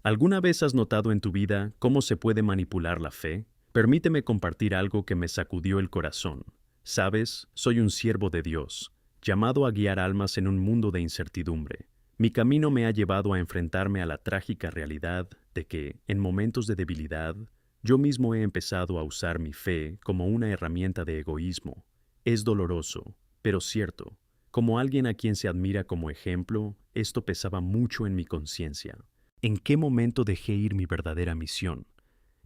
¿Alguna vez has notado en tu vida cómo se puede manipular la fe? Permíteme compartir algo que me sacudió el corazón. Sabes, soy un siervo de Dios, llamado a guiar almas en un mundo de incertidumbre. Mi camino me ha llevado a enfrentarme a la trágica realidad de que, en momentos de debilidad, yo mismo he empezado a usar mi fe como una herramienta de egoísmo. Es doloroso, pero cierto. Como alguien a quien se admira como ejemplo, esto pesaba mucho en mi conciencia. ¿En qué momento dejé ir mi verdadera misión?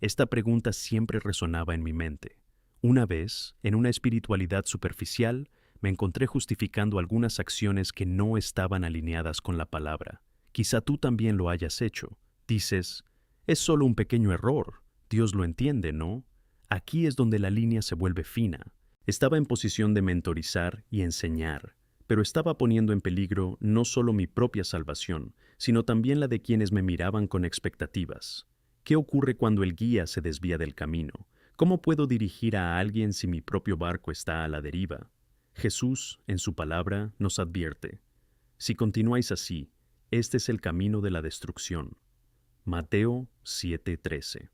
Esta pregunta siempre resonaba en mi mente. Una vez, en una espiritualidad superficial, me encontré justificando algunas acciones que no estaban alineadas con la palabra. Quizá tú también lo hayas hecho. Dices, es solo un pequeño error. Dios lo entiende, ¿no? Aquí es donde la línea se vuelve fina. Estaba en posición de mentorizar y enseñar, pero estaba poniendo en peligro no solo mi propia salvación, sino también la de quienes me miraban con expectativas. ¿Qué ocurre cuando el guía se desvía del camino? ¿Cómo puedo dirigir a alguien si mi propio barco está a la deriva? Jesús, en su palabra, nos advierte: si continuáis así, este es el camino de la destrucción. Mateo 7:13.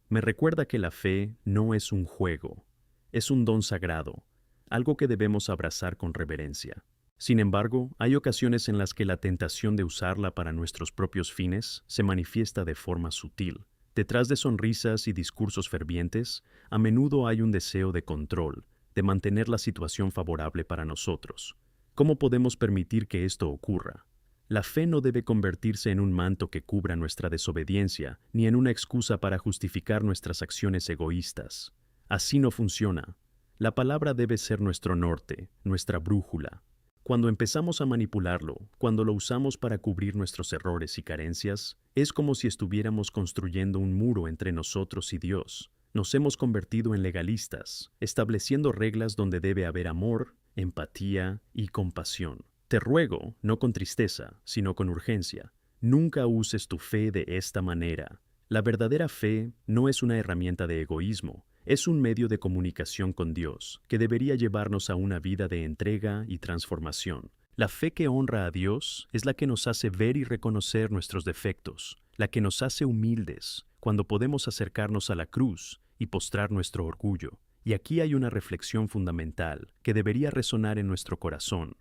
Me recuerda que la fe no es un juego, es un don sagrado, algo que debemos abrazar con reverencia. Sin embargo, hay ocasiones en las que la tentación de usarla para nuestros propios fines se manifiesta de forma sutil. Detrás de sonrisas y discursos fervientes, a menudo hay un deseo de control, de mantener la situación favorable para nosotros. ¿Cómo podemos permitir que esto ocurra? La fe no debe convertirse en un manto que cubra nuestra desobediencia, ni en una excusa para justificar nuestras acciones egoístas. Así no funciona. La palabra debe ser nuestro norte, nuestra brújula. Cuando empezamos a manipularlo, cuando lo usamos para cubrir nuestros errores y carencias, es como si estuviéramos construyendo un muro entre nosotros y Dios. Nos hemos convertido en legalistas, estableciendo reglas donde debe haber amor, empatía y compasión. Te ruego, no con tristeza, sino con urgencia, nunca uses tu fe de esta manera. La verdadera fe no es una herramienta de egoísmo, es un medio de comunicación con Dios que debería llevarnos a una vida de entrega y transformación. La fe que honra a Dios es la que nos hace ver y reconocer nuestros defectos, la que nos hace humildes cuando podemos acercarnos a la cruz y postrar nuestro orgullo. Y aquí hay una reflexión fundamental que debería resonar en nuestro corazón.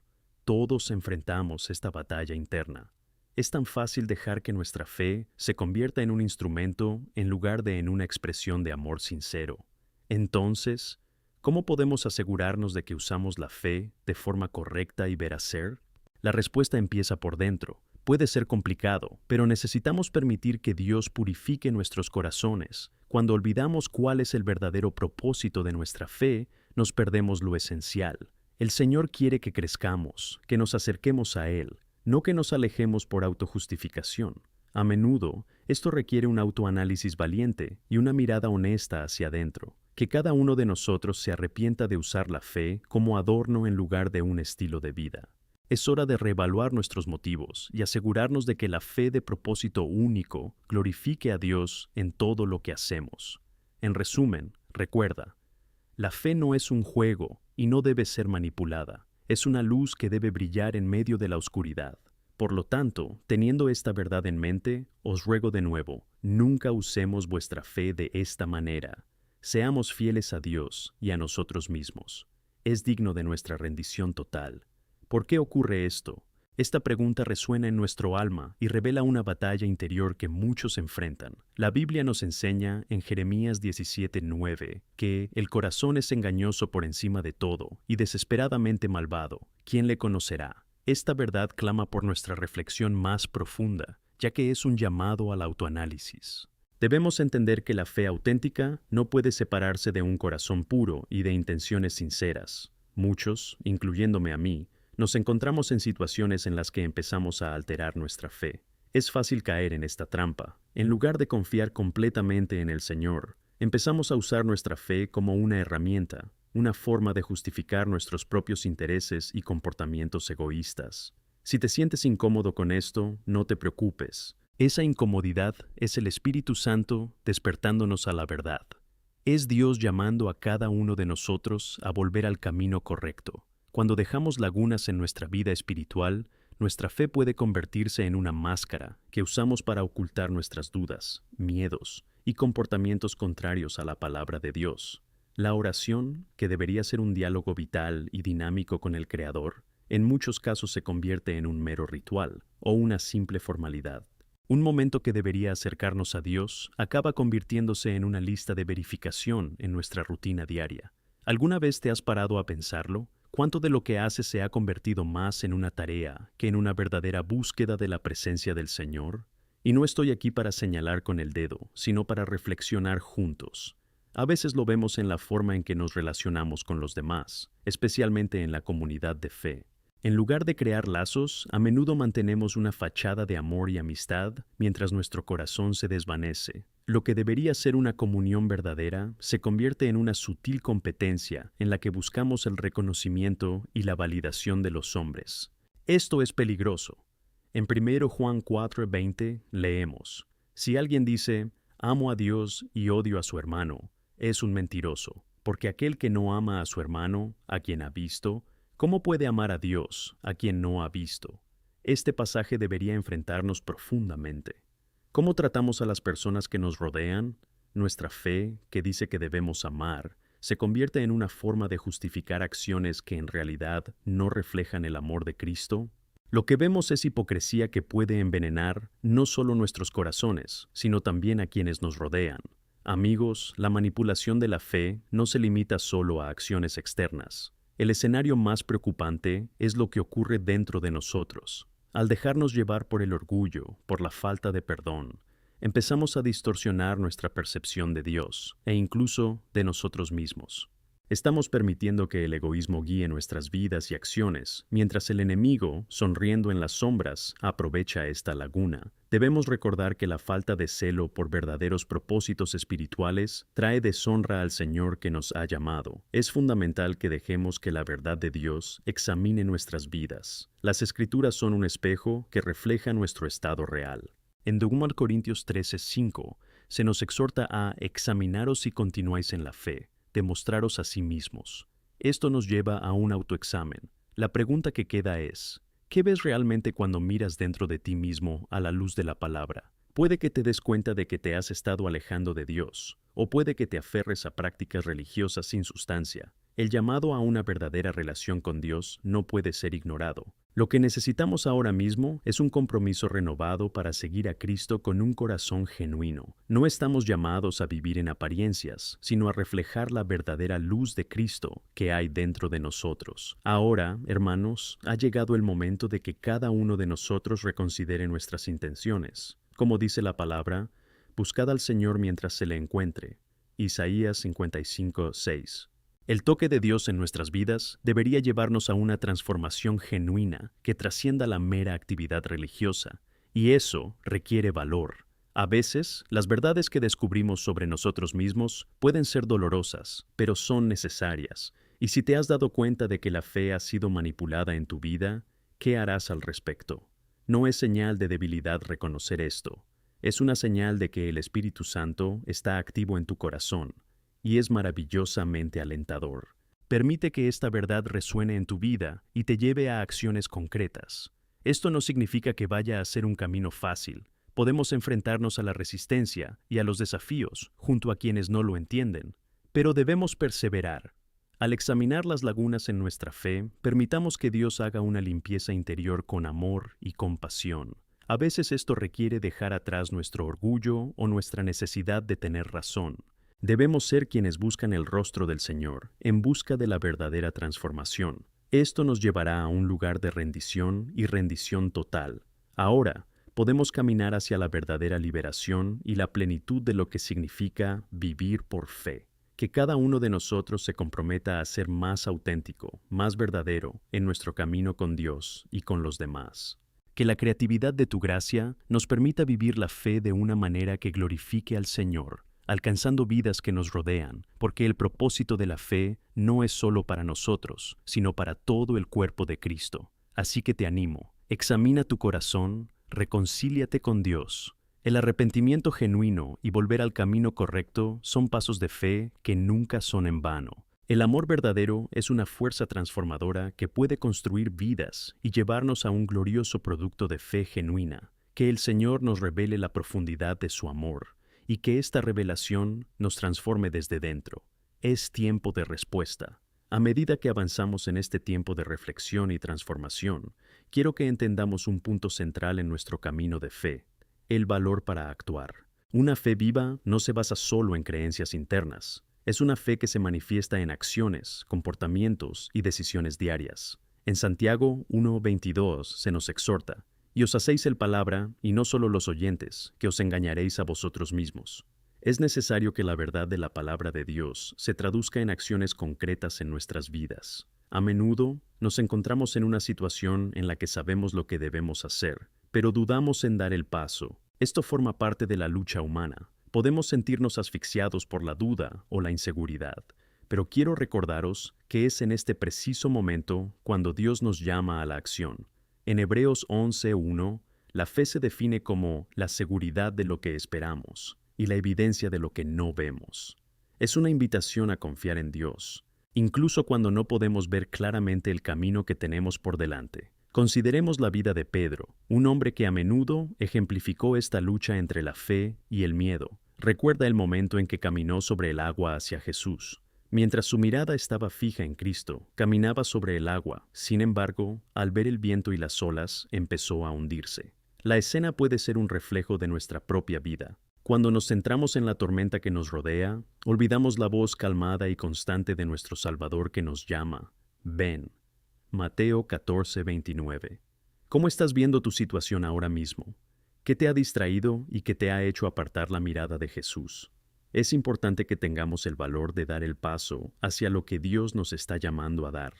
Todos enfrentamos esta batalla interna. Es tan fácil dejar que nuestra fe se convierta en un instrumento en lugar de en una expresión de amor sincero. Entonces, ¿cómo podemos asegurarnos de que usamos la fe de forma correcta y veracer? La respuesta empieza por dentro. Puede ser complicado, pero necesitamos permitir que Dios purifique nuestros corazones. Cuando olvidamos cuál es el verdadero propósito de nuestra fe, nos perdemos lo esencial. El Señor quiere que crezcamos, que nos acerquemos a Él, no que nos alejemos por autojustificación. A menudo, esto requiere un autoanálisis valiente y una mirada honesta hacia adentro. Que cada uno de nosotros se arrepienta de usar la fe como adorno en lugar de un estilo de vida. Es hora de reevaluar nuestros motivos y asegurarnos de que la fe de propósito único glorifique a Dios en todo lo que hacemos. En resumen, recuerda, la fe no es un juego y no debe ser manipulada. Es una luz que debe brillar en medio de la oscuridad. Por lo tanto, teniendo esta verdad en mente, os ruego de nuevo, nunca usemos vuestra fe de esta manera. Seamos fieles a Dios y a nosotros mismos. Es digno de nuestra rendición total. ¿Por qué ocurre esto? Esta pregunta resuena en nuestro alma y revela una batalla interior que muchos enfrentan. La Biblia nos enseña en Jeremías 17:9 que el corazón es engañoso por encima de todo y desesperadamente malvado. ¿Quién le conocerá? Esta verdad clama por nuestra reflexión más profunda, ya que es un llamado al autoanálisis. Debemos entender que la fe auténtica no puede separarse de un corazón puro y de intenciones sinceras. Muchos, incluyéndome a mí, nos encontramos en situaciones en las que empezamos a alterar nuestra fe. Es fácil caer en esta trampa. En lugar de confiar completamente en el Señor, empezamos a usar nuestra fe como una herramienta, una forma de justificar nuestros propios intereses y comportamientos egoístas. Si te sientes incómodo con esto, no te preocupes. Esa incomodidad es el Espíritu Santo despertándonos a la verdad. Es Dios llamando a cada uno de nosotros a volver al camino correcto. Cuando dejamos lagunas en nuestra vida espiritual, nuestra fe puede convertirse en una máscara que usamos para ocultar nuestras dudas, miedos y comportamientos contrarios a la palabra de Dios. La oración, que debería ser un diálogo vital y dinámico con el Creador, en muchos casos se convierte en un mero ritual o una simple formalidad. Un momento que debería acercarnos a Dios acaba convirtiéndose en una lista de verificación en nuestra rutina diaria. ¿Alguna vez te has parado a pensarlo? ¿Cuánto de lo que haces se ha convertido más en una tarea que en una verdadera búsqueda de la presencia del Señor? Y no estoy aquí para señalar con el dedo, sino para reflexionar juntos. A veces lo vemos en la forma en que nos relacionamos con los demás, especialmente en la comunidad de fe. En lugar de crear lazos, a menudo mantenemos una fachada de amor y amistad mientras nuestro corazón se desvanece. Lo que debería ser una comunión verdadera se convierte en una sutil competencia en la que buscamos el reconocimiento y la validación de los hombres. Esto es peligroso. En 1 Juan 4:20 leemos: Si alguien dice, amo a Dios y odio a su hermano, es un mentiroso, porque aquel que no ama a su hermano, a quien ha visto, ¿cómo puede amar a Dios, a quien no ha visto? Este pasaje debería enfrentarnos profundamente. ¿Cómo tratamos a las personas que nos rodean? Nuestra fe, que dice que debemos amar, se convierte en una forma de justificar acciones que en realidad no reflejan el amor de Cristo. Lo que vemos es hipocresía que puede envenenar no solo nuestros corazones, sino también a quienes nos rodean. Amigos, la manipulación de la fe no se limita solo a acciones externas. El escenario más preocupante es lo que ocurre dentro de nosotros. Al dejarnos llevar por el orgullo, por la falta de perdón, empezamos a distorsionar nuestra percepción de Dios e incluso de nosotros mismos. Estamos permitiendo que el egoísmo guíe nuestras vidas y acciones, mientras el enemigo, sonriendo en las sombras, aprovecha esta laguna. Debemos recordar que la falta de celo por verdaderos propósitos espirituales trae deshonra al Señor que nos ha llamado. Es fundamental que dejemos que la verdad de Dios examine nuestras vidas. Las Escrituras son un espejo que refleja nuestro estado real. En 2 Corintios 13:5 se nos exhorta a examinaros si continuáis en la fe, demostraros a sí mismos. Esto nos lleva a un autoexamen. La pregunta que queda es: ¿qué ves realmente cuando miras dentro de ti mismo a la luz de la palabra? Puede que te des cuenta de que te has estado alejando de Dios, o puede que te aferres a prácticas religiosas sin sustancia. El llamado a una verdadera relación con Dios no puede ser ignorado. Lo que necesitamos ahora mismo es un compromiso renovado para seguir a Cristo con un corazón genuino. No estamos llamados a vivir en apariencias, sino a reflejar la verdadera luz de Cristo que hay dentro de nosotros. Ahora, hermanos, ha llegado el momento de que cada uno de nosotros reconsidere nuestras intenciones. Como dice la palabra, buscad al Señor mientras se le encuentre. Isaías 55:6. El toque de Dios en nuestras vidas debería llevarnos a una transformación genuina que trascienda la mera actividad religiosa, y eso requiere valor. A veces, las verdades que descubrimos sobre nosotros mismos pueden ser dolorosas, pero son necesarias. Y si te has dado cuenta de que la fe ha sido manipulada en tu vida, ¿qué harás al respecto? No es señal de debilidad reconocer esto. Es una señal de que el Espíritu Santo está activo en tu corazón, y es maravillosamente alentador. Permite que esta verdad resuene en tu vida y te lleve a acciones concretas. Esto no significa que vaya a ser un camino fácil. Podemos enfrentarnos a la resistencia y a los desafíos junto a quienes no lo entienden, pero debemos perseverar. Al examinar las lagunas en nuestra fe, permitamos que Dios haga una limpieza interior con amor y compasión. A veces esto requiere dejar atrás nuestro orgullo o nuestra necesidad de tener razón. Debemos ser quienes buscan el rostro del Señor, en busca de la verdadera transformación. Esto nos llevará a un lugar de rendición y rendición total. Ahora, podemos caminar hacia la verdadera liberación y la plenitud de lo que significa vivir por fe. Que cada uno de nosotros se comprometa a ser más auténtico, más verdadero en nuestro camino con Dios y con los demás. Que la creatividad de tu gracia nos permita vivir la fe de una manera que glorifique al Señor, alcanzando vidas que nos rodean, porque el propósito de la fe no es solo para nosotros, sino para todo el cuerpo de Cristo. Así que te animo, examina tu corazón, reconcíliate con Dios. El arrepentimiento genuino y volver al camino correcto son pasos de fe que nunca son en vano. El amor verdadero es una fuerza transformadora que puede construir vidas y llevarnos a un glorioso producto de fe genuina. Que el Señor nos revele la profundidad de su amor y que esta revelación nos transforme desde dentro. Es tiempo de respuesta. A medida que avanzamos en este tiempo de reflexión y transformación, quiero que entendamos un punto central en nuestro camino de fe: el valor para actuar. Una fe viva no se basa solo en creencias internas. Es una fe que se manifiesta en acciones, comportamientos y decisiones diarias. En Santiago 1:22 se nos exhorta: y os hacéis el palabra, y no solo los oyentes, que os engañaréis a vosotros mismos. Es necesario que la verdad de la palabra de Dios se traduzca en acciones concretas en nuestras vidas. A menudo nos encontramos en una situación en la que sabemos lo que debemos hacer, pero dudamos en dar el paso. Esto forma parte de la lucha humana. Podemos sentirnos asfixiados por la duda o la inseguridad, pero quiero recordaros que es en este preciso momento cuando Dios nos llama a la acción. En Hebreos 11:1, la fe se define como la seguridad de lo que esperamos y la evidencia de lo que no vemos. Es una invitación a confiar en Dios, incluso cuando no podemos ver claramente el camino que tenemos por delante. Consideremos la vida de Pedro, un hombre que a menudo ejemplificó esta lucha entre la fe y el miedo. Recuerda el momento en que caminó sobre el agua hacia Jesús. Mientras su mirada estaba fija en Cristo, caminaba sobre el agua. Sin embargo, al ver el viento y las olas, empezó a hundirse. La escena puede ser un reflejo de nuestra propia vida. Cuando nos centramos en la tormenta que nos rodea, olvidamos la voz calmada y constante de nuestro Salvador que nos llama: ven. Mateo 14:29. ¿Cómo estás viendo tu situación ahora mismo? ¿Qué te ha distraído y qué te ha hecho apartar la mirada de Jesús? Es importante que tengamos el valor de dar el paso hacia lo que Dios nos está llamando a dar,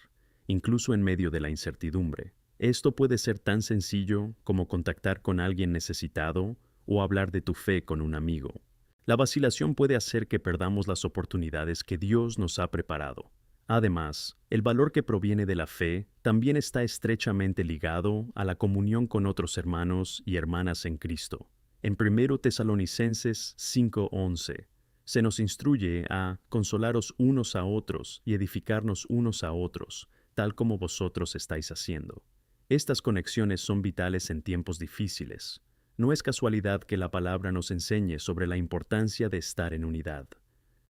incluso en medio de la incertidumbre. Esto puede ser tan sencillo como contactar con alguien necesitado o hablar de tu fe con un amigo. La vacilación puede hacer que perdamos las oportunidades que Dios nos ha preparado. Además, el valor que proviene de la fe también está estrechamente ligado a la comunión con otros hermanos y hermanas en Cristo. En 1 Tesalonicenses 5:11, se nos instruye a consolaros unos a otros y edificarnos unos a otros, tal como vosotros estáis haciendo. Estas conexiones son vitales en tiempos difíciles. No es casualidad que la palabra nos enseñe sobre la importancia de estar en unidad.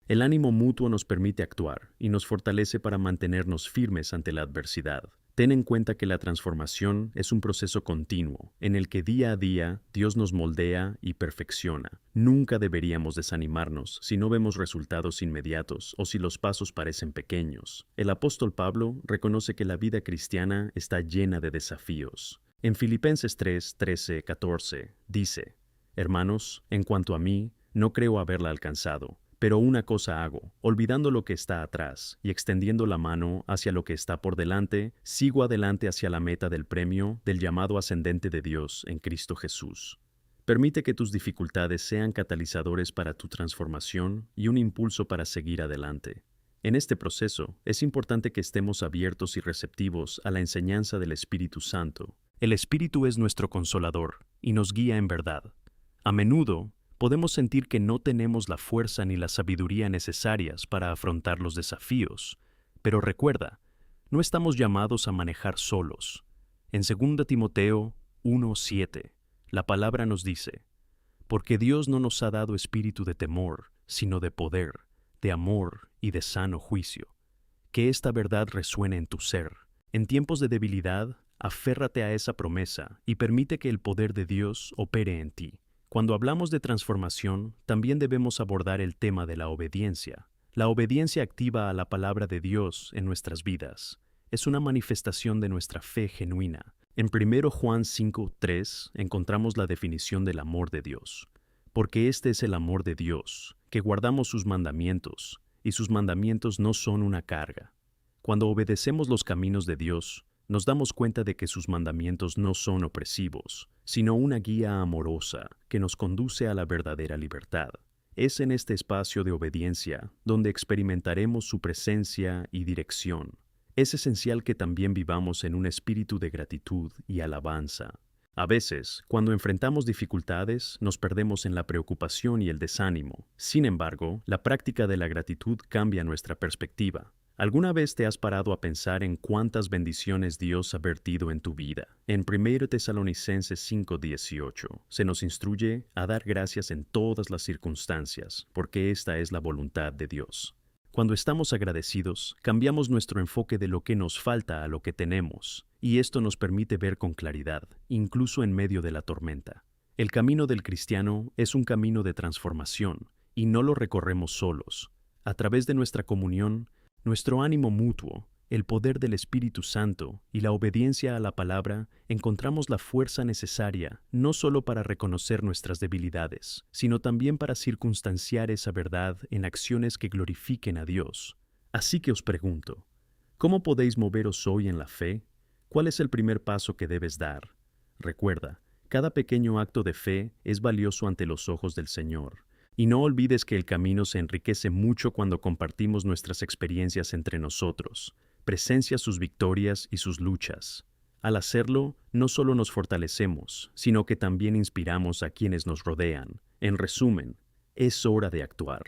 El ánimo mutuo nos permite actuar y nos fortalece para mantenernos firmes ante la adversidad. Ten en cuenta que la transformación es un proceso continuo, en el que día a día Dios nos moldea y perfecciona. Nunca deberíamos desanimarnos si no vemos resultados inmediatos o si los pasos parecen pequeños. El apóstol Pablo reconoce que la vida cristiana está llena de desafíos. En Filipenses 3:13-14 dice: Hermanos, en cuanto a mí, no creo haberla alcanzado. Pero una cosa hago, olvidando lo que está atrás y extendiendo la mano hacia lo que está por delante, sigo adelante hacia la meta del premio del llamado ascendente de Dios en Cristo Jesús. Permite que tus dificultades sean catalizadores para tu transformación y un impulso para seguir adelante. En este proceso, es importante que estemos abiertos y receptivos a la enseñanza del Espíritu Santo. El Espíritu es nuestro consolador y nos guía en verdad. A menudo, podemos sentir que no tenemos la fuerza ni la sabiduría necesarias para afrontar los desafíos, pero recuerda, no estamos llamados a manejar solos. En 2 Timoteo 1:7, la palabra nos dice: porque Dios no nos ha dado espíritu de temor, sino de poder, de amor y de sano juicio. Que esta verdad resuene en tu ser. En tiempos de debilidad, aférrate a esa promesa y permite que el poder de Dios opere en ti. Cuando hablamos de transformación, también debemos abordar el tema de la obediencia. La obediencia activa a la palabra de Dios en nuestras vidas. Es una manifestación de nuestra fe genuina. En 1 Juan 5:3 encontramos la definición del amor de Dios. Porque este es el amor de Dios, que guardamos sus mandamientos, y sus mandamientos no son una carga. Cuando obedecemos los caminos de Dios, nos damos cuenta de que sus mandamientos no son opresivos, sino una guía amorosa que nos conduce a la verdadera libertad. Es en este espacio de obediencia donde experimentaremos su presencia y dirección. Es esencial que también vivamos en un espíritu de gratitud y alabanza. A veces, cuando enfrentamos dificultades, nos perdemos en la preocupación y el desánimo. Sin embargo, la práctica de la gratitud cambia nuestra perspectiva. ¿Alguna vez te has parado a pensar en cuántas bendiciones Dios ha vertido en tu vida? En 1 Tesalonicenses 5:18 se nos instruye a dar gracias en todas las circunstancias, porque esta es la voluntad de Dios. Cuando estamos agradecidos, cambiamos nuestro enfoque de lo que nos falta a lo que tenemos, y esto nos permite ver con claridad, incluso en medio de la tormenta. El camino del cristiano es un camino de transformación, y no lo recorremos solos. A través de nuestra comunión, nuestro ánimo mutuo, el poder del Espíritu Santo y la obediencia a la palabra, encontramos la fuerza necesaria no solo para reconocer nuestras debilidades, sino también para circunstanciar esa verdad en acciones que glorifiquen a Dios. Así que os pregunto, ¿cómo podéis moveros hoy en la fe? ¿Cuál es el primer paso que debes dar? Recuerda, cada pequeño acto de fe es valioso ante los ojos del Señor. Y no olvides que el camino se enriquece mucho cuando compartimos nuestras experiencias entre nosotros, presencia sus victorias y sus luchas. Al hacerlo, no solo nos fortalecemos, sino que también inspiramos a quienes nos rodean. En resumen, es hora de actuar.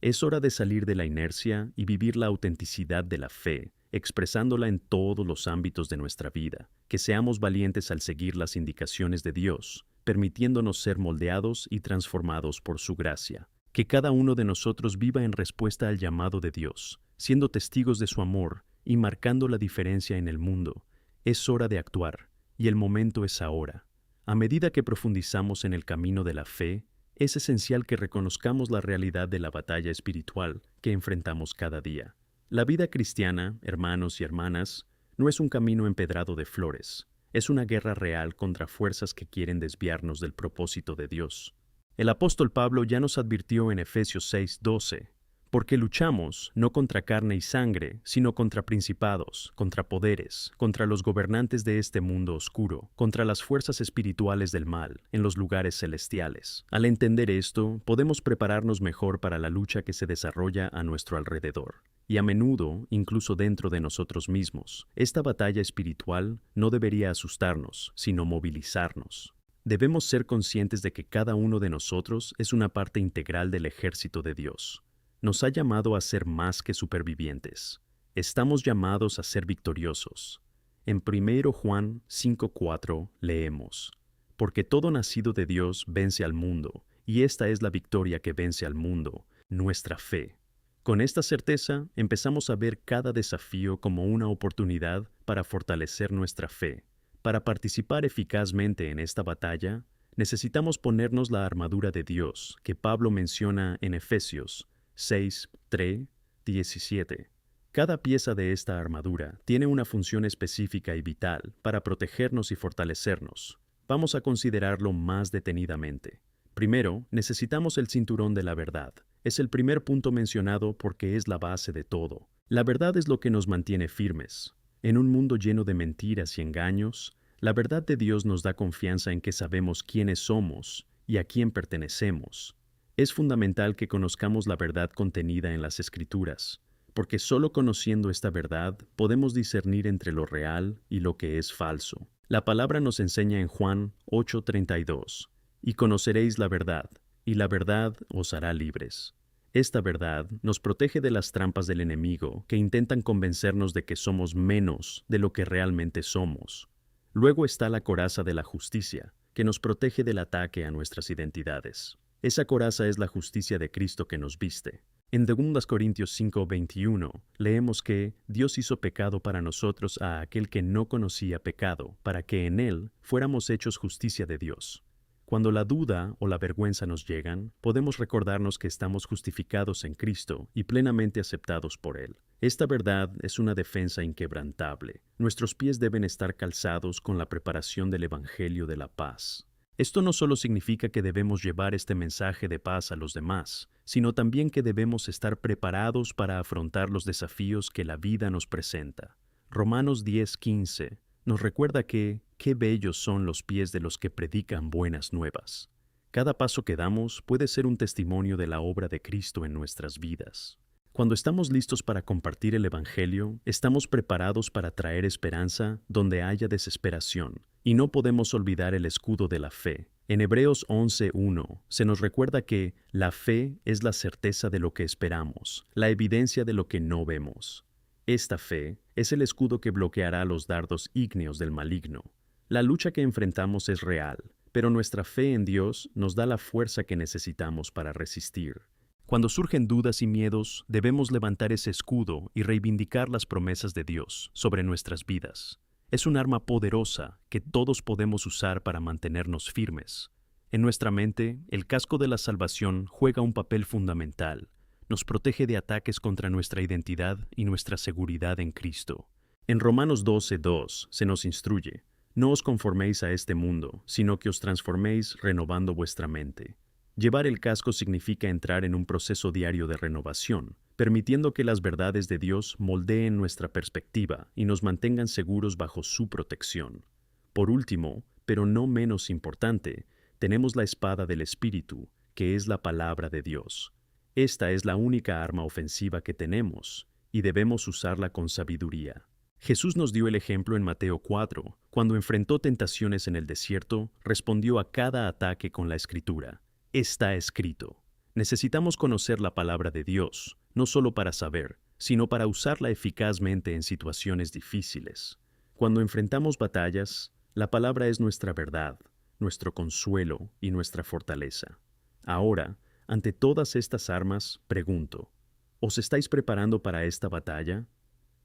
Es hora de salir de la inercia y vivir la autenticidad de la fe, expresándola en todos los ámbitos de nuestra vida. Que seamos valientes al seguir las indicaciones de Dios, permitiéndonos ser moldeados y transformados por su gracia. Que cada uno de nosotros viva en respuesta al llamado de Dios, siendo testigos de su amor y marcando la diferencia en el mundo. Es hora de actuar, y el momento es ahora. A medida que profundizamos en el camino de la fe, es esencial que reconozcamos la realidad de la batalla espiritual que enfrentamos cada día. La vida cristiana, hermanos y hermanas, no es un camino empedrado de flores. Es una guerra real contra fuerzas que quieren desviarnos del propósito de Dios. El apóstol Pablo ya nos advirtió en Efesios 6:12, porque luchamos no contra carne y sangre, sino contra principados, contra poderes, contra los gobernantes de este mundo oscuro, contra las fuerzas espirituales del mal en los lugares celestiales. Al entender esto, podemos prepararnos mejor para la lucha que se desarrolla a nuestro alrededor. Y a menudo, incluso dentro de nosotros mismos. Esta batalla espiritual no debería asustarnos, sino movilizarnos. Debemos ser conscientes de que cada uno de nosotros es una parte integral del ejército de Dios. Nos ha llamado a ser más que supervivientes. Estamos llamados a ser victoriosos. En 1 Juan 5:4 leemos, porque todo nacido de Dios vence al mundo, y esta es la victoria que vence al mundo, nuestra fe. Con esta certeza, empezamos a ver cada desafío como una oportunidad para fortalecer nuestra fe. Para participar eficazmente en esta batalla, necesitamos ponernos la armadura de Dios, que Pablo menciona en Efesios 6:3-17. Cada pieza de esta armadura tiene una función específica y vital para protegernos y fortalecernos. Vamos a considerarlo más detenidamente. Primero, necesitamos el cinturón de la verdad. Es el primer punto mencionado porque es la base de todo. La verdad es lo que nos mantiene firmes. En un mundo lleno de mentiras y engaños, la verdad de Dios nos da confianza en que sabemos quiénes somos y a quién pertenecemos. Es fundamental que conozcamos la verdad contenida en las Escrituras, porque solo conociendo esta verdad podemos discernir entre lo real y lo que es falso. La palabra nos enseña en Juan 8:32, y conoceréis la verdad, y la verdad os hará libres. Esta verdad nos protege de las trampas del enemigo que intentan convencernos de que somos menos de lo que realmente somos. Luego está la coraza de la justicia, que nos protege del ataque a nuestras identidades. Esa coraza es la justicia de Cristo que nos viste. En 2 Corintios 5:21 leemos que Dios hizo pecado para nosotros a aquel que no conocía pecado, para que en él fuéramos hechos justicia de Dios. Cuando la duda o la vergüenza nos llegan, podemos recordarnos que estamos justificados en Cristo y plenamente aceptados por Él. Esta verdad es una defensa inquebrantable. Nuestros pies deben estar calzados con la preparación del Evangelio de la paz. Esto no solo significa que debemos llevar este mensaje de paz a los demás, sino también que debemos estar preparados para afrontar los desafíos que la vida nos presenta. Romanos 10:15 nos recuerda que qué bellos son los pies de los que predican buenas nuevas. Cada paso que damos puede ser un testimonio de la obra de Cristo en nuestras vidas. Cuando estamos listos para compartir el Evangelio, estamos preparados para traer esperanza donde haya desesperación, y no podemos olvidar el escudo de la fe. En Hebreos 11:1 se nos recuerda que la fe es la certeza de lo que esperamos, la evidencia de lo que no vemos. Esta fe es el escudo que bloqueará los dardos ígneos del maligno. La lucha que enfrentamos es real, pero nuestra fe en Dios nos da la fuerza que necesitamos para resistir. Cuando surgen dudas y miedos, debemos levantar ese escudo y reivindicar las promesas de Dios sobre nuestras vidas. Es un arma poderosa que todos podemos usar para mantenernos firmes. En nuestra mente, el casco de la salvación juega un papel fundamental. Nos protege de ataques contra nuestra identidad y nuestra seguridad en Cristo. En Romanos 12:2 se nos instruye: no os conforméis a este mundo, sino que os transforméis renovando vuestra mente. Llevar el casco significa entrar en un proceso diario de renovación, permitiendo que las verdades de Dios moldeen nuestra perspectiva y nos mantengan seguros bajo su protección. Por último, pero no menos importante, tenemos la espada del Espíritu, que es la palabra de Dios. Esta es la única arma ofensiva que tenemos, y debemos usarla con sabiduría. Jesús nos dio el ejemplo en Mateo 4, cuando enfrentó tentaciones en el desierto, respondió a cada ataque con la Escritura. Está escrito. Necesitamos conocer la palabra de Dios, no solo para saber, sino para usarla eficazmente en situaciones difíciles. Cuando enfrentamos batallas, la palabra es nuestra verdad, nuestro consuelo y nuestra fortaleza. Ahora, ante todas estas armas, pregunto, ¿os estáis preparando para esta batalla?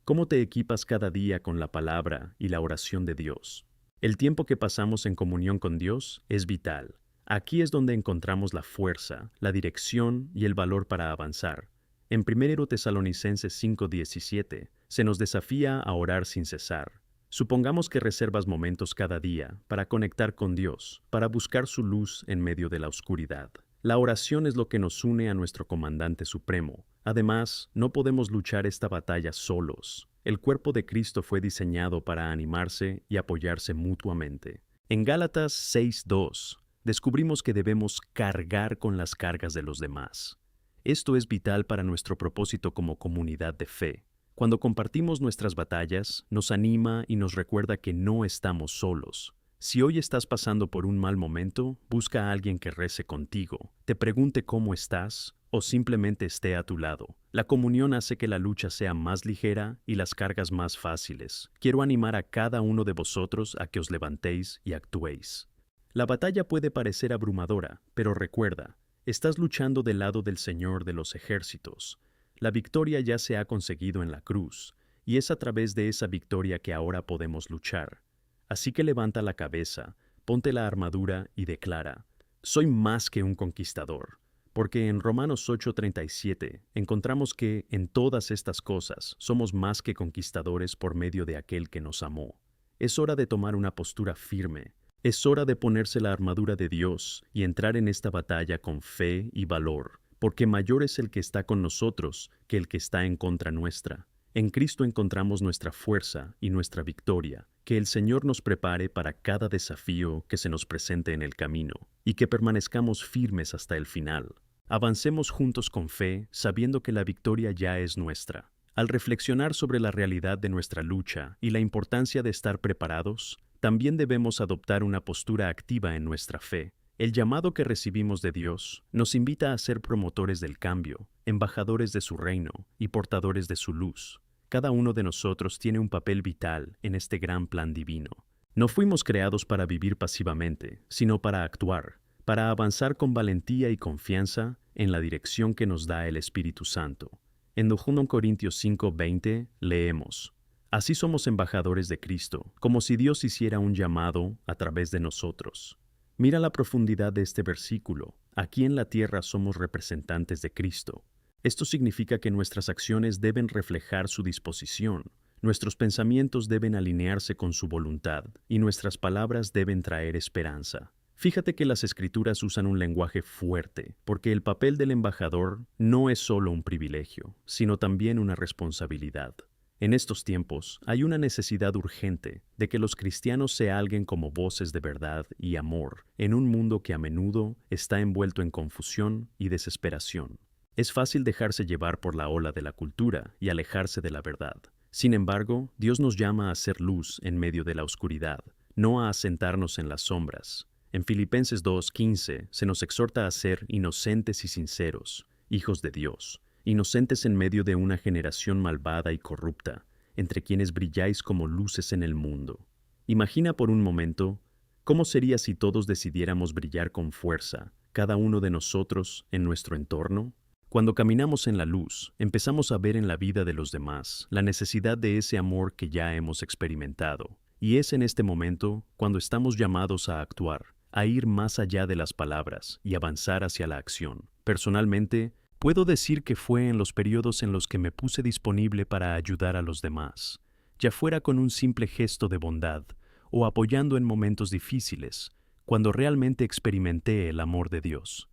¿Cómo te equipas cada día con la palabra y la oración de Dios? El tiempo que pasamos en comunión con Dios es vital. Aquí es donde encontramos la fuerza, la dirección y el valor para avanzar. En 1 Tesalonicenses 5:17 se nos desafía a orar sin cesar. Supongamos que reservas momentos cada día para conectar con Dios, para buscar su luz en medio de la oscuridad. La oración es lo que nos une a nuestro comandante supremo. Además, no podemos luchar esta batalla solos. El cuerpo de Cristo fue diseñado para animarse y apoyarse mutuamente. En Gálatas 6:2 descubrimos que debemos cargar con las cargas de los demás. Esto es vital para nuestro propósito como comunidad de fe. Cuando compartimos nuestras batallas, nos anima y nos recuerda que no estamos solos. Si hoy estás pasando por un mal momento, busca a alguien que rece contigo, te pregunte cómo estás o simplemente esté a tu lado. La comunión hace que la lucha sea más ligera y las cargas más fáciles. Quiero animar a cada uno de vosotros a que os levantéis y actuéis. La batalla puede parecer abrumadora, pero recuerda, estás luchando del lado del Señor de los ejércitos. La victoria ya se ha conseguido en la cruz, y es a través de esa victoria que ahora podemos luchar. Así que levanta la cabeza, ponte la armadura y declara: soy más que un conquistador. Porque en Romanos 8:37 encontramos que en todas estas cosas somos más que conquistadores por medio de aquel que nos amó. Es hora de tomar una postura firme. Es hora de ponerse la armadura de Dios y entrar en esta batalla con fe y valor, porque mayor es el que está con nosotros que el que está en contra nuestra. En Cristo encontramos nuestra fuerza y nuestra victoria. Que el Señor nos prepare para cada desafío que se nos presente en el camino y que permanezcamos firmes hasta el final. Avancemos juntos con fe, sabiendo que la victoria ya es nuestra. Al reflexionar sobre la realidad de nuestra lucha y la importancia de estar preparados, también debemos adoptar una postura activa en nuestra fe. El llamado que recibimos de Dios nos invita a ser promotores del cambio, embajadores de su reino y portadores de su luz. Cada uno de nosotros tiene un papel vital en este gran plan divino. No fuimos creados para vivir pasivamente, sino para actuar, para avanzar con valentía y confianza en la dirección que nos da el Espíritu Santo. En 2 Corintios 5:20 leemos: así somos embajadores de Cristo, como si Dios hiciera un llamado a través de nosotros. Mira la profundidad de este versículo. Aquí en la tierra somos representantes de Cristo. Esto significa que nuestras acciones deben reflejar su disposición, nuestros pensamientos deben alinearse con su voluntad y nuestras palabras deben traer esperanza. Fíjate que las Escrituras usan un lenguaje fuerte, porque el papel del embajador no es solo un privilegio, sino también una responsabilidad. En estos tiempos hay una necesidad urgente de que los cristianos se alguen como voces de verdad y amor en un mundo que a menudo está envuelto en confusión y desesperación. Es fácil dejarse llevar por la ola de la cultura y alejarse de la verdad. Sin embargo, Dios nos llama a ser luz en medio de la oscuridad, no a asentarnos en las sombras. En Filipenses 2:15 se nos exhorta a ser inocentes y sinceros, hijos de Dios. inocentes en medio de una generación malvada y corrupta, entre quienes brilláis como luces en el mundo. Imagina por un momento cómo sería si todos decidiéramos brillar con fuerza, cada uno de nosotros en nuestro entorno. Cuando caminamos en la luz, empezamos a ver en la vida de los demás la necesidad de ese amor que ya hemos experimentado. Y es en este momento cuando estamos llamados a actuar, a ir más allá de las palabras y avanzar hacia la acción. Personalmente, puedo decir que fue en los periodos en los que me puse disponible para ayudar a los demás, ya fuera con un simple gesto de bondad o apoyando en momentos difíciles, cuando realmente experimenté el amor de Dios.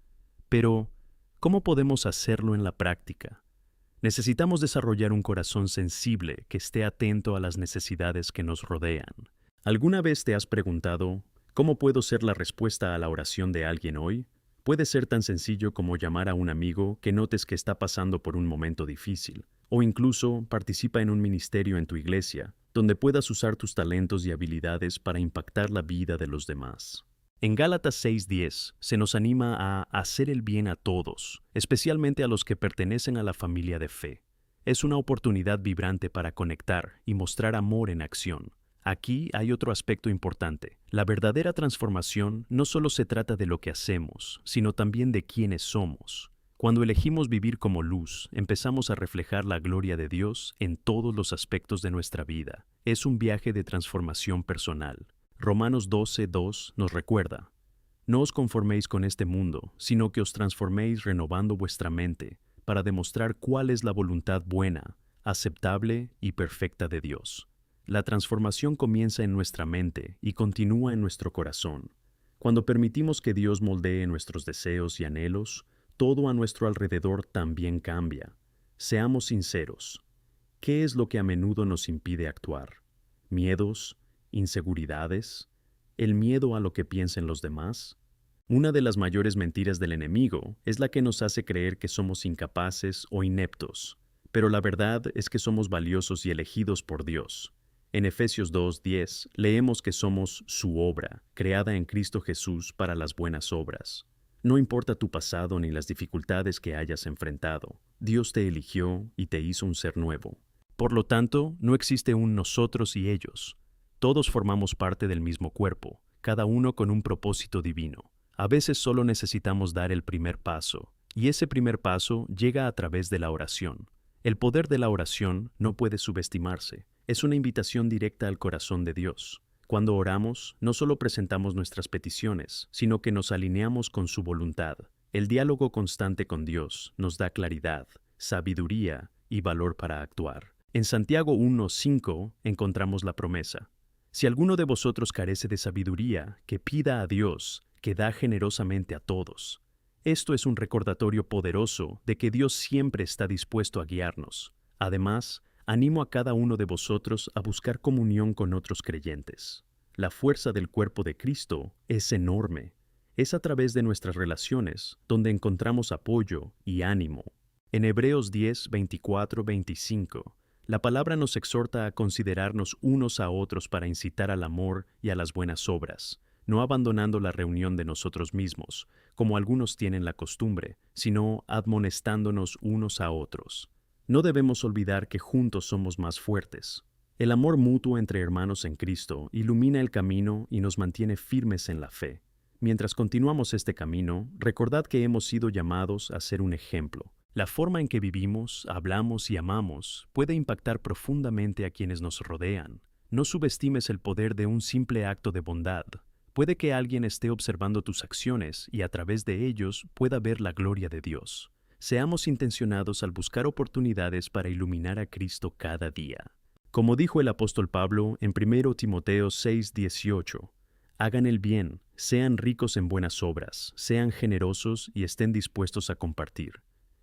Pero, ¿cómo podemos hacerlo en la práctica? Necesitamos desarrollar un corazón sensible que esté atento a las necesidades que nos rodean. ¿Alguna vez te has preguntado, ¿cómo puedo ser la respuesta a la oración de alguien hoy? Puede ser tan sencillo como llamar a un amigo que notes que está pasando por un momento difícil, o incluso participa en un ministerio en tu iglesia, donde puedas usar tus talentos y habilidades para impactar la vida de los demás. En Gálatas 6:10 se nos anima a hacer el bien a todos, especialmente a los que pertenecen a la familia de fe. Es una oportunidad vibrante para conectar y mostrar amor en acción. Aquí hay otro aspecto importante. La verdadera transformación no solo se trata de lo que hacemos, sino también de quiénes somos. Cuando elegimos vivir como luz, empezamos a reflejar la gloria de Dios en todos los aspectos de nuestra vida. Es un viaje de transformación personal. Romanos 12:2 nos recuerda: no os conforméis con este mundo, sino que os transforméis renovando vuestra mente, para demostrar cuál es la voluntad buena, aceptable y perfecta de Dios. La transformación comienza en nuestra mente y continúa en nuestro corazón. Cuando permitimos que Dios moldee nuestros deseos y anhelos, todo a nuestro alrededor también cambia. Seamos sinceros. ¿Qué es lo que a menudo nos impide actuar? ¿Miedos? ¿Inseguridades? ¿El miedo a lo que piensen los demás? Una de las mayores mentiras del enemigo es la que nos hace creer que somos incapaces o ineptos, pero la verdad es que somos valiosos y elegidos por Dios. En Efesios 2:10 leemos que somos su obra, creada en Cristo Jesús para las buenas obras. No importa tu pasado ni las dificultades que hayas enfrentado, Dios te eligió y te hizo un ser nuevo. Por lo tanto, no existe un nosotros y ellos. Todos formamos parte del mismo cuerpo, cada uno con un propósito divino. A veces solo necesitamos dar el primer paso, y ese primer paso llega a través de la oración. El poder de la oración no puede subestimarse. Es una invitación directa al corazón de Dios. Cuando oramos, no solo presentamos nuestras peticiones, sino que nos alineamos con su voluntad. El diálogo constante con Dios nos da claridad, sabiduría y valor para actuar. En Santiago 1:5 encontramos la promesa: si alguno de vosotros carece de sabiduría, que pida a Dios, que da generosamente a todos. Esto es un recordatorio poderoso de que Dios siempre está dispuesto a guiarnos. Además, animo a cada uno de vosotros a buscar comunión con otros creyentes. La fuerza del cuerpo de Cristo es enorme. Es a través de nuestras relaciones donde encontramos apoyo y ánimo. En Hebreos 10:24-25, la palabra nos exhorta a considerarnos unos a otros para incitar al amor y a las buenas obras, no abandonando la reunión de nosotros mismos, como algunos tienen la costumbre, sino admonestándonos unos a otros. No debemos olvidar que juntos somos más fuertes. El amor mutuo entre hermanos en Cristo ilumina el camino y nos mantiene firmes en la fe. Mientras continuamos este camino, recordad que hemos sido llamados a ser un ejemplo. La forma en que vivimos, hablamos y amamos puede impactar profundamente a quienes nos rodean. No subestimes el poder de un simple acto de bondad. Puede que alguien esté observando tus acciones y a través de ellos pueda ver la gloria de Dios. Seamos intencionados al buscar oportunidades para iluminar a Cristo cada día. Como dijo el apóstol Pablo en 1 Timoteo 6:18, hagan el bien, sean ricos en buenas obras, sean generosos y estén dispuestos a compartir.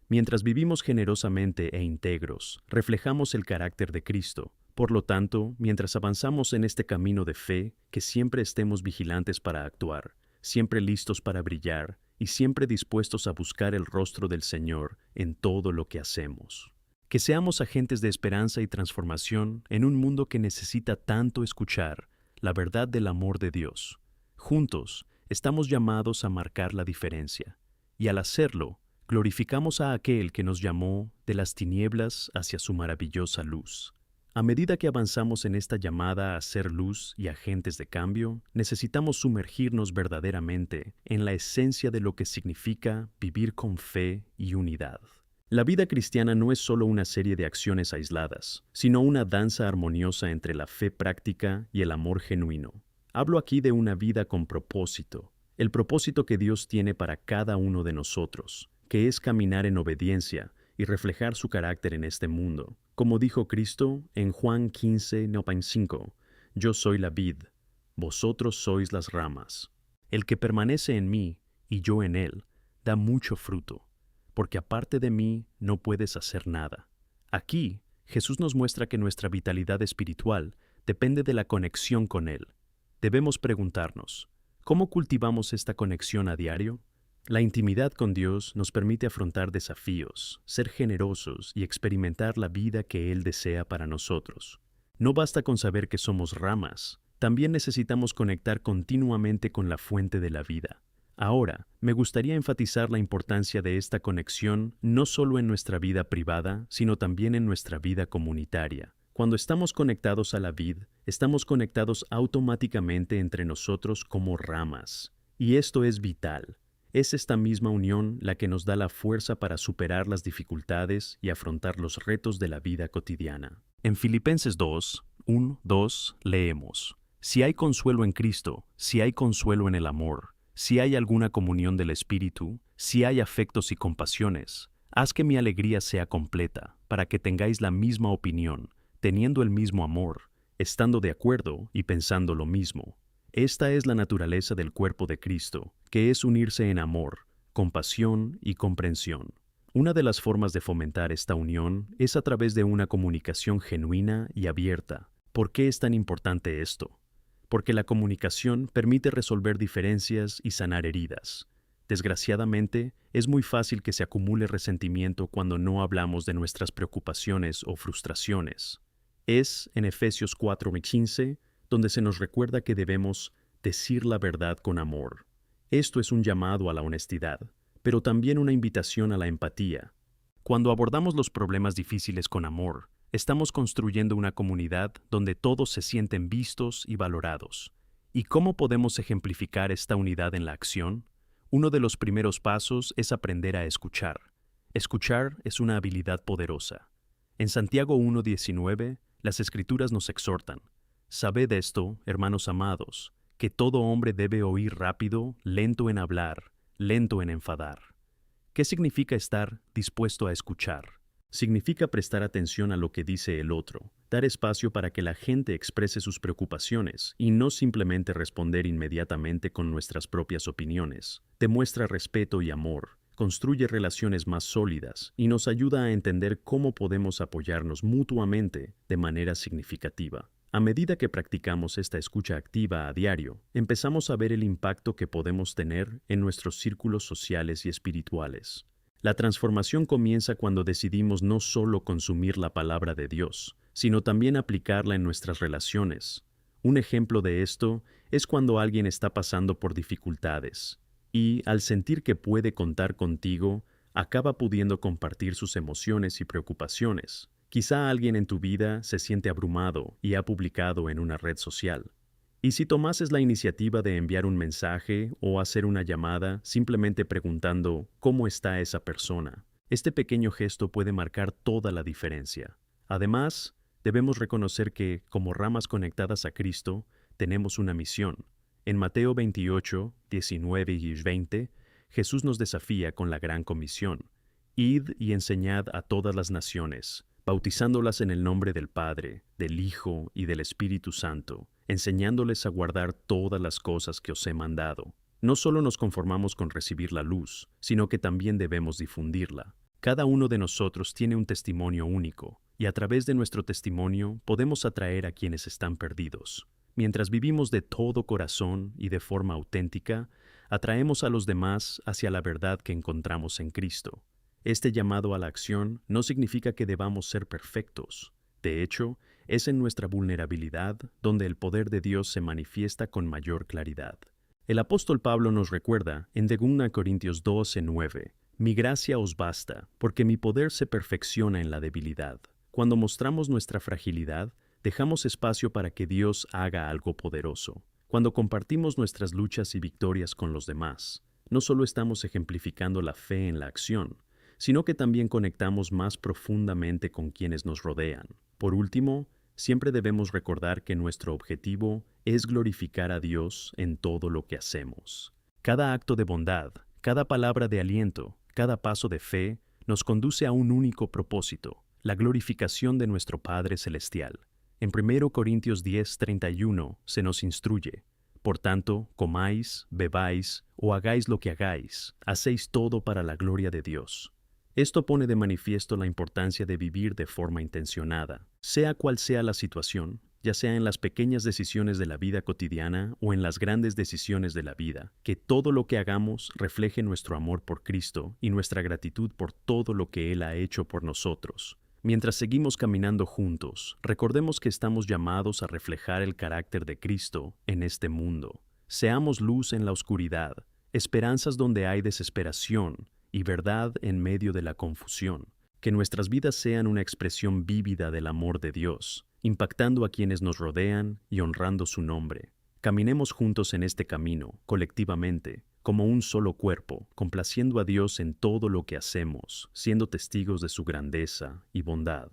Mientras vivimos generosamente e íntegros, reflejamos el carácter de Cristo. Por lo tanto, mientras avanzamos en este camino de fe, que siempre estemos vigilantes para actuar, siempre listos para brillar y siempre dispuestos a buscar el rostro del Señor en todo lo que hacemos. Que seamos agentes de esperanza y transformación en un mundo que necesita tanto escuchar la verdad del amor de Dios. Juntos, estamos llamados a marcar la diferencia, y al hacerlo, glorificamos a aquel que nos llamó de las tinieblas hacia su maravillosa luz. A medida que avanzamos en esta llamada a ser luz y agentes de cambio, necesitamos sumergirnos verdaderamente en la esencia de lo que significa vivir con fe y unidad. La vida cristiana no es solo una serie de acciones aisladas, sino una danza armoniosa entre la fe práctica y el amor genuino. Hablo aquí de una vida con propósito, el propósito que Dios tiene para cada uno de nosotros, que es caminar en obediencia y reflejar su carácter en este mundo. Como dijo Cristo en Juan 15:5, yo soy la vid, vosotros sois las ramas. El que permanece en mí y yo en él, da mucho fruto, porque aparte de mí no puedes hacer nada. Aquí, Jesús nos muestra que nuestra vitalidad espiritual depende de la conexión con Él. Debemos preguntarnos, ¿cómo cultivamos esta conexión a diario? La intimidad con Dios nos permite afrontar desafíos, ser generosos y experimentar la vida que Él desea para nosotros. No basta con saber que somos ramas, también necesitamos conectar continuamente con la fuente de la vida. Ahora, me gustaría enfatizar la importancia de esta conexión no solo en nuestra vida privada, sino también en nuestra vida comunitaria. Cuando estamos conectados a la vid, estamos conectados automáticamente entre nosotros como ramas. Y esto es vital. Es esta misma unión la que nos da la fuerza para superar las dificultades y afrontar los retos de la vida cotidiana. En Filipenses 2:1-2 leemos: Si hay consuelo en Cristo, si hay consuelo en el amor, si hay alguna comunión del Espíritu, si hay afectos y compasiones, haz que mi alegría sea completa, para que tengáis la misma opinión, teniendo el mismo amor, estando de acuerdo y pensando lo mismo. Esta es la naturaleza del cuerpo de Cristo, que es unirse en amor, compasión y comprensión. Una de las formas de fomentar esta unión es a través de una comunicación genuina y abierta. ¿Por qué es tan importante esto? Porque la comunicación permite resolver diferencias y sanar heridas. Desgraciadamente, es muy fácil que se acumule resentimiento cuando no hablamos de nuestras preocupaciones o frustraciones. Es en Efesios 4:15 donde se nos recuerda que debemos decir la verdad con amor. Esto es un llamado a la honestidad, pero también una invitación a la empatía. Cuando abordamos los problemas difíciles con amor, estamos construyendo una comunidad donde todos se sienten vistos y valorados. ¿Y cómo podemos ejemplificar esta unidad en la acción? Uno de los primeros pasos es aprender a escuchar. Escuchar es una habilidad poderosa. En Santiago 1:19, las Escrituras nos exhortan: Sabed esto, hermanos amados, que todo hombre debe oír rápido, lento en hablar, lento en enfadar. ¿Qué significa estar dispuesto a escuchar? Significa prestar atención a lo que dice el otro, dar espacio para que la gente exprese sus preocupaciones y no simplemente responder inmediatamente con nuestras propias opiniones. Demuestra respeto y amor, construye relaciones más sólidas y nos ayuda a entender cómo podemos apoyarnos mutuamente de manera significativa. A medida que practicamos esta escucha activa a diario, empezamos a ver el impacto que podemos tener en nuestros círculos sociales y espirituales. La transformación comienza cuando decidimos no solo consumir la palabra de Dios, sino también aplicarla en nuestras relaciones. Un ejemplo de esto es cuando alguien está pasando por dificultades y, al sentir que puede contar contigo, acaba pudiendo compartir sus emociones y preocupaciones. Quizá alguien en tu vida se siente abrumado y ha publicado en una red social. Y si tomases la iniciativa de enviar un mensaje o hacer una llamada simplemente preguntando ¿cómo está esa persona? Este pequeño gesto puede marcar toda la diferencia. Además, debemos reconocer que, como ramas conectadas a Cristo, tenemos una misión. En Mateo 28:19 y 20, Jesús nos desafía con la gran comisión: Id y enseñad a todas las naciones, bautizándolas en el nombre del Padre, del Hijo y del Espíritu Santo, enseñándoles a guardar todas las cosas que os he mandado. No solo nos conformamos con recibir la luz, sino que también debemos difundirla. Cada uno de nosotros tiene un testimonio único, y a través de nuestro testimonio podemos atraer a quienes están perdidos. Mientras vivimos de todo corazón y de forma auténtica, atraemos a los demás hacia la verdad que encontramos en Cristo. Este llamado a la acción no significa que debamos ser perfectos. De hecho, es en nuestra vulnerabilidad donde el poder de Dios se manifiesta con mayor claridad. El apóstol Pablo nos recuerda en 2 Corintios 12:9, Mi gracia os basta, porque mi poder se perfecciona en la debilidad. Cuando mostramos nuestra fragilidad, dejamos espacio para que Dios haga algo poderoso. Cuando compartimos nuestras luchas y victorias con los demás, no solo estamos ejemplificando la fe en la acción, sino que también conectamos más profundamente con quienes nos rodean. Por último, siempre debemos recordar que nuestro objetivo es glorificar a Dios en todo lo que hacemos. Cada acto de bondad, cada palabra de aliento, cada paso de fe nos conduce a un único propósito, la glorificación de nuestro Padre Celestial. En 1 Corintios 10:31 se nos instruye: por tanto, comáis, bebáis o hagáis lo que hagáis, hacéis todo para la gloria de Dios. Esto pone de manifiesto la importancia de vivir de forma intencionada, sea cual sea la situación, ya sea en las pequeñas decisiones de la vida cotidiana o en las grandes decisiones de la vida, que todo lo que hagamos refleje nuestro amor por Cristo y nuestra gratitud por todo lo que Él ha hecho por nosotros. Mientras seguimos caminando juntos, recordemos que estamos llamados a reflejar el carácter de Cristo en este mundo. Seamos luz en la oscuridad, esperanzas donde hay desesperación y verdad en medio de la confusión. Que nuestras vidas sean una expresión vívida del amor de Dios, impactando a quienes nos rodean y honrando su nombre. Caminemos juntos en este camino, colectivamente, como un solo cuerpo, complaciendo a Dios en todo lo que hacemos, siendo testigos de su grandeza y bondad.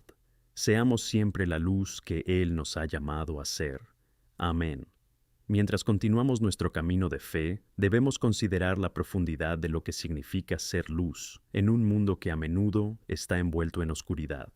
Seamos siempre la luz que Él nos ha llamado a ser. Amén. Mientras continuamos nuestro camino de fe, debemos considerar la profundidad de lo que significa ser luz en un mundo que a menudo está envuelto en oscuridad.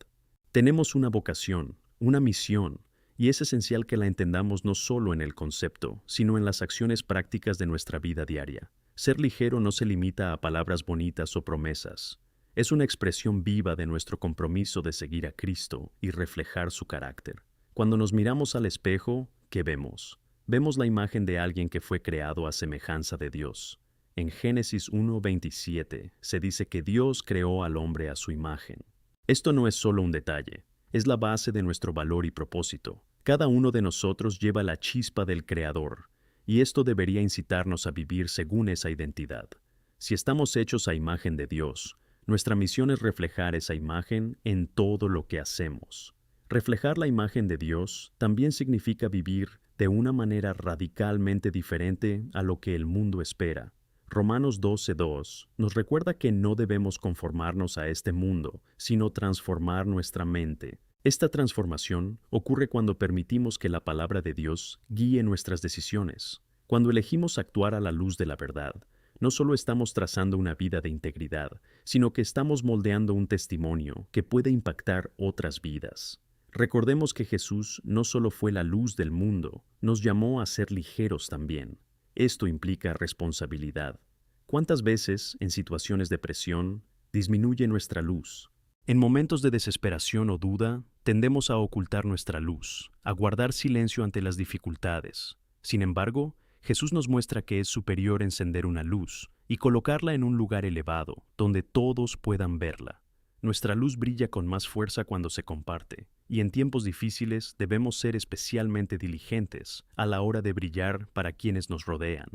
Tenemos una vocación, una misión, y es esencial que la entendamos no solo en el concepto, sino en las acciones prácticas de nuestra vida diaria. Ser ligero no se limita a palabras bonitas o promesas. Es una expresión viva de nuestro compromiso de seguir a Cristo y reflejar su carácter. Cuando nos miramos al espejo, ¿qué vemos? Vemos la imagen de alguien que fue creado a semejanza de Dios. En Génesis 1:27 se dice que Dios creó al hombre a su imagen. Esto no es solo un detalle, es la base de nuestro valor y propósito. Cada uno de nosotros lleva la chispa del Creador, y esto debería incitarnos a vivir según esa identidad. Si estamos hechos a imagen de Dios, nuestra misión es reflejar esa imagen en todo lo que hacemos. Reflejar la imagen de Dios también significa vivir de una manera radicalmente diferente a lo que el mundo espera. Romanos 12:2 nos recuerda que no debemos conformarnos a este mundo, sino transformar nuestra mente. Esta transformación ocurre cuando permitimos que la palabra de Dios guíe nuestras decisiones. Cuando elegimos actuar a la luz de la verdad, no solo estamos trazando una vida de integridad, sino que estamos moldeando un testimonio que puede impactar otras vidas. Recordemos que Jesús no solo fue la luz del mundo, nos llamó a ser ligeros también. Esto implica responsabilidad. ¿Cuántas veces, en situaciones de presión, disminuye nuestra luz? En momentos de desesperación o duda, tendemos a ocultar nuestra luz, a guardar silencio ante las dificultades. Sin embargo, Jesús nos muestra que es superior encender una luz y colocarla en un lugar elevado, donde todos puedan verla. Nuestra luz brilla con más fuerza cuando se comparte, y en tiempos difíciles debemos ser especialmente diligentes a la hora de brillar para quienes nos rodean.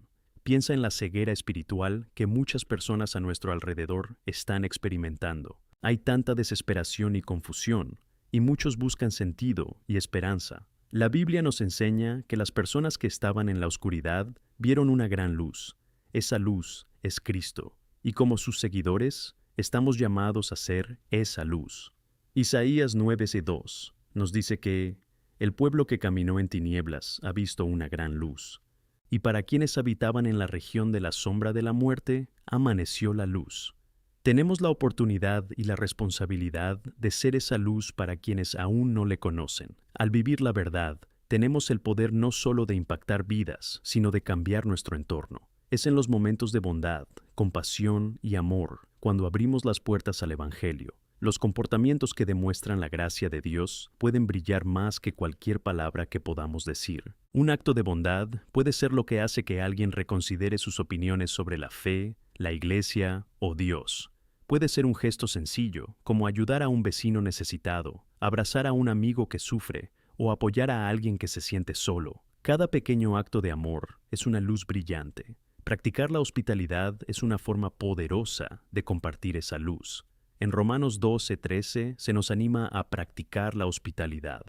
Piensa en la ceguera espiritual que muchas personas a nuestro alrededor están experimentando. Hay tanta desesperación y confusión, y muchos buscan sentido y esperanza. La Biblia nos enseña que las personas que estaban en la oscuridad vieron una gran luz. Esa luz es Cristo, y como sus seguidores, estamos llamados a ser esa luz. Isaías 9:2 nos dice que el pueblo que caminó en tinieblas ha visto una gran luz, y para quienes habitaban en la región de la sombra de la muerte, amaneció la luz. Tenemos la oportunidad y la responsabilidad de ser esa luz para quienes aún no le conocen. Al vivir la verdad, tenemos el poder no solo de impactar vidas, sino de cambiar nuestro entorno. Es en los momentos de bondad, compasión y amor, cuando abrimos las puertas al Evangelio. Los comportamientos que demuestran la gracia de Dios pueden brillar más que cualquier palabra que podamos decir. Un acto de bondad puede ser lo que hace que alguien reconsidere sus opiniones sobre la fe, la iglesia o Dios. Puede ser un gesto sencillo, como ayudar a un vecino necesitado, abrazar a un amigo que sufre o apoyar a alguien que se siente solo. Cada pequeño acto de amor es una luz brillante. Practicar la hospitalidad es una forma poderosa de compartir esa luz. En Romanos 12:13 se nos anima a practicar la hospitalidad.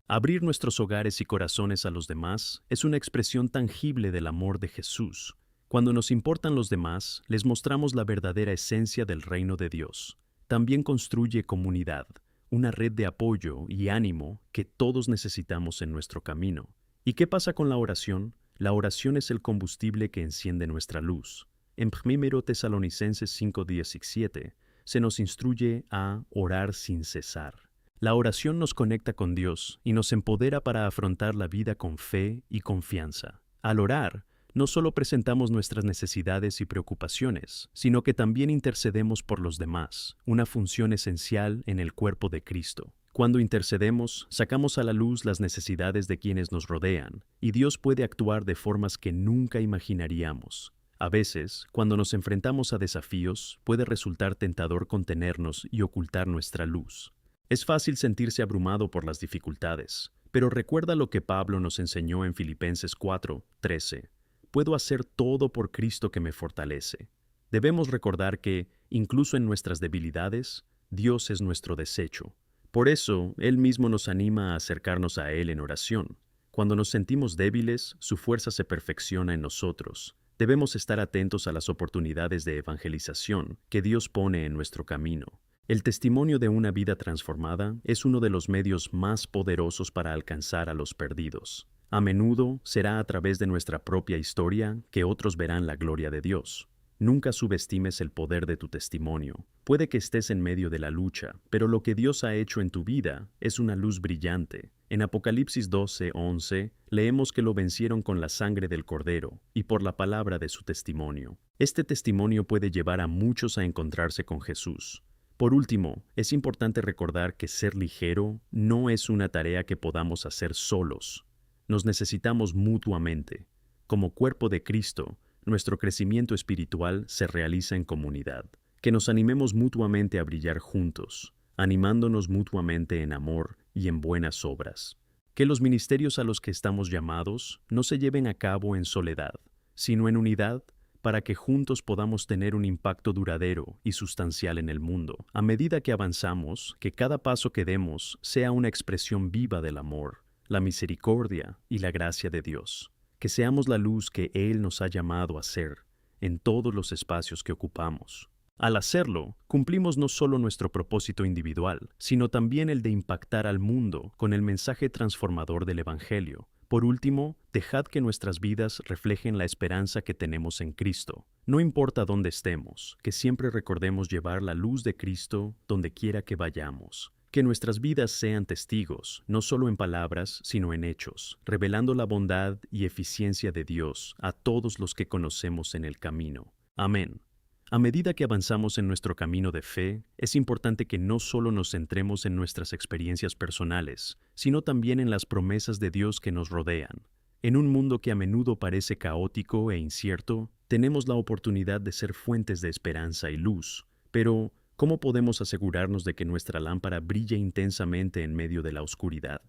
Abrir nuestros hogares y corazones a los demás es una expresión tangible del amor de Jesús. Cuando nos importan los demás, les mostramos la verdadera esencia del reino de Dios. También construye comunidad, una red de apoyo y ánimo que todos necesitamos en nuestro camino. ¿Y qué pasa con la oración? La oración es el combustible que enciende nuestra luz. En 1 Tesalonicenses 5:17 se nos instruye a orar sin cesar. La oración nos conecta con Dios y nos empodera para afrontar la vida con fe y confianza. Al orar, no solo presentamos nuestras necesidades y preocupaciones, sino que también intercedemos por los demás, una función esencial en el cuerpo de Cristo. Cuando intercedemos, sacamos a la luz las necesidades de quienes nos rodean, y Dios puede actuar de formas que nunca imaginaríamos. A veces, cuando nos enfrentamos a desafíos, puede resultar tentador contenernos y ocultar nuestra luz. Es fácil sentirse abrumado por las dificultades, pero recuerda lo que Pablo nos enseñó en Filipenses 4:13. Puedo hacer todo por Cristo que me fortalece. Debemos recordar que, incluso en nuestras debilidades, Dios es nuestro desecho. Por eso, Él mismo nos anima a acercarnos a Él en oración. Cuando nos sentimos débiles, su fuerza se perfecciona en nosotros. Debemos estar atentos a las oportunidades de evangelización que Dios pone en nuestro camino. El testimonio de una vida transformada es uno de los medios más poderosos para alcanzar a los perdidos. A menudo será a través de nuestra propia historia que otros verán la gloria de Dios. Nunca subestimes el poder de tu testimonio. Puede que estés en medio de la lucha, pero lo que Dios ha hecho en tu vida es una luz brillante. En Apocalipsis 12:11 leemos que lo vencieron con la sangre del Cordero y por la palabra de su testimonio. Este testimonio puede llevar a muchos a encontrarse con Jesús. Por último, es importante recordar que ser ligero no es una tarea que podamos hacer solos. Nos necesitamos mutuamente. Como cuerpo de Cristo, nuestro crecimiento espiritual se realiza en comunidad. Que nos animemos mutuamente a brillar juntos, animándonos mutuamente en amor y en buenas obras. Que los ministerios a los que estamos llamados no se lleven a cabo en soledad, sino en unidad, para que juntos podamos tener un impacto duradero y sustancial en el mundo. A medida que avanzamos, que cada paso que demos sea una expresión viva del amor, la misericordia y la gracia de Dios. Que seamos la luz que Él nos ha llamado a ser en todos los espacios que ocupamos. Al hacerlo, cumplimos no solo nuestro propósito individual, sino también el de impactar al mundo con el mensaje transformador del Evangelio. Por último, dejad que nuestras vidas reflejen la esperanza que tenemos en Cristo. No importa dónde estemos, que siempre recordemos llevar la luz de Cristo donde quiera que vayamos. Que nuestras vidas sean testigos, no solo en palabras, sino en hechos, revelando la bondad y eficiencia de Dios a todos los que conocemos en el camino. Amén. A medida que avanzamos en nuestro camino de fe, es importante que no solo nos centremos en nuestras experiencias personales, sino también en las promesas de Dios que nos rodean. En un mundo que a menudo parece caótico e incierto, tenemos la oportunidad de ser fuentes de esperanza y luz. Pero, ¿cómo podemos asegurarnos de que nuestra lámpara brille intensamente en medio de la oscuridad?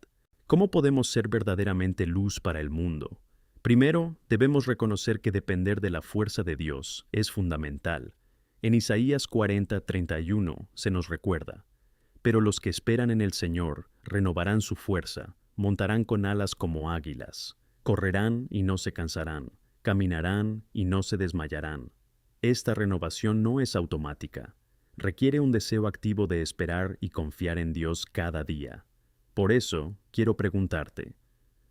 ¿Cómo podemos ser verdaderamente luz para el mundo? Primero, debemos reconocer que depender de la fuerza de Dios es fundamental. En Isaías 40:31 se nos recuerda: «Pero los que esperan en el Señor renovarán su fuerza, montarán con alas como águilas, correrán y no se cansarán, caminarán y no se desmayarán». Esta renovación no es automática. Requiere un deseo activo de esperar y confiar en Dios cada día. Por eso, quiero preguntarte: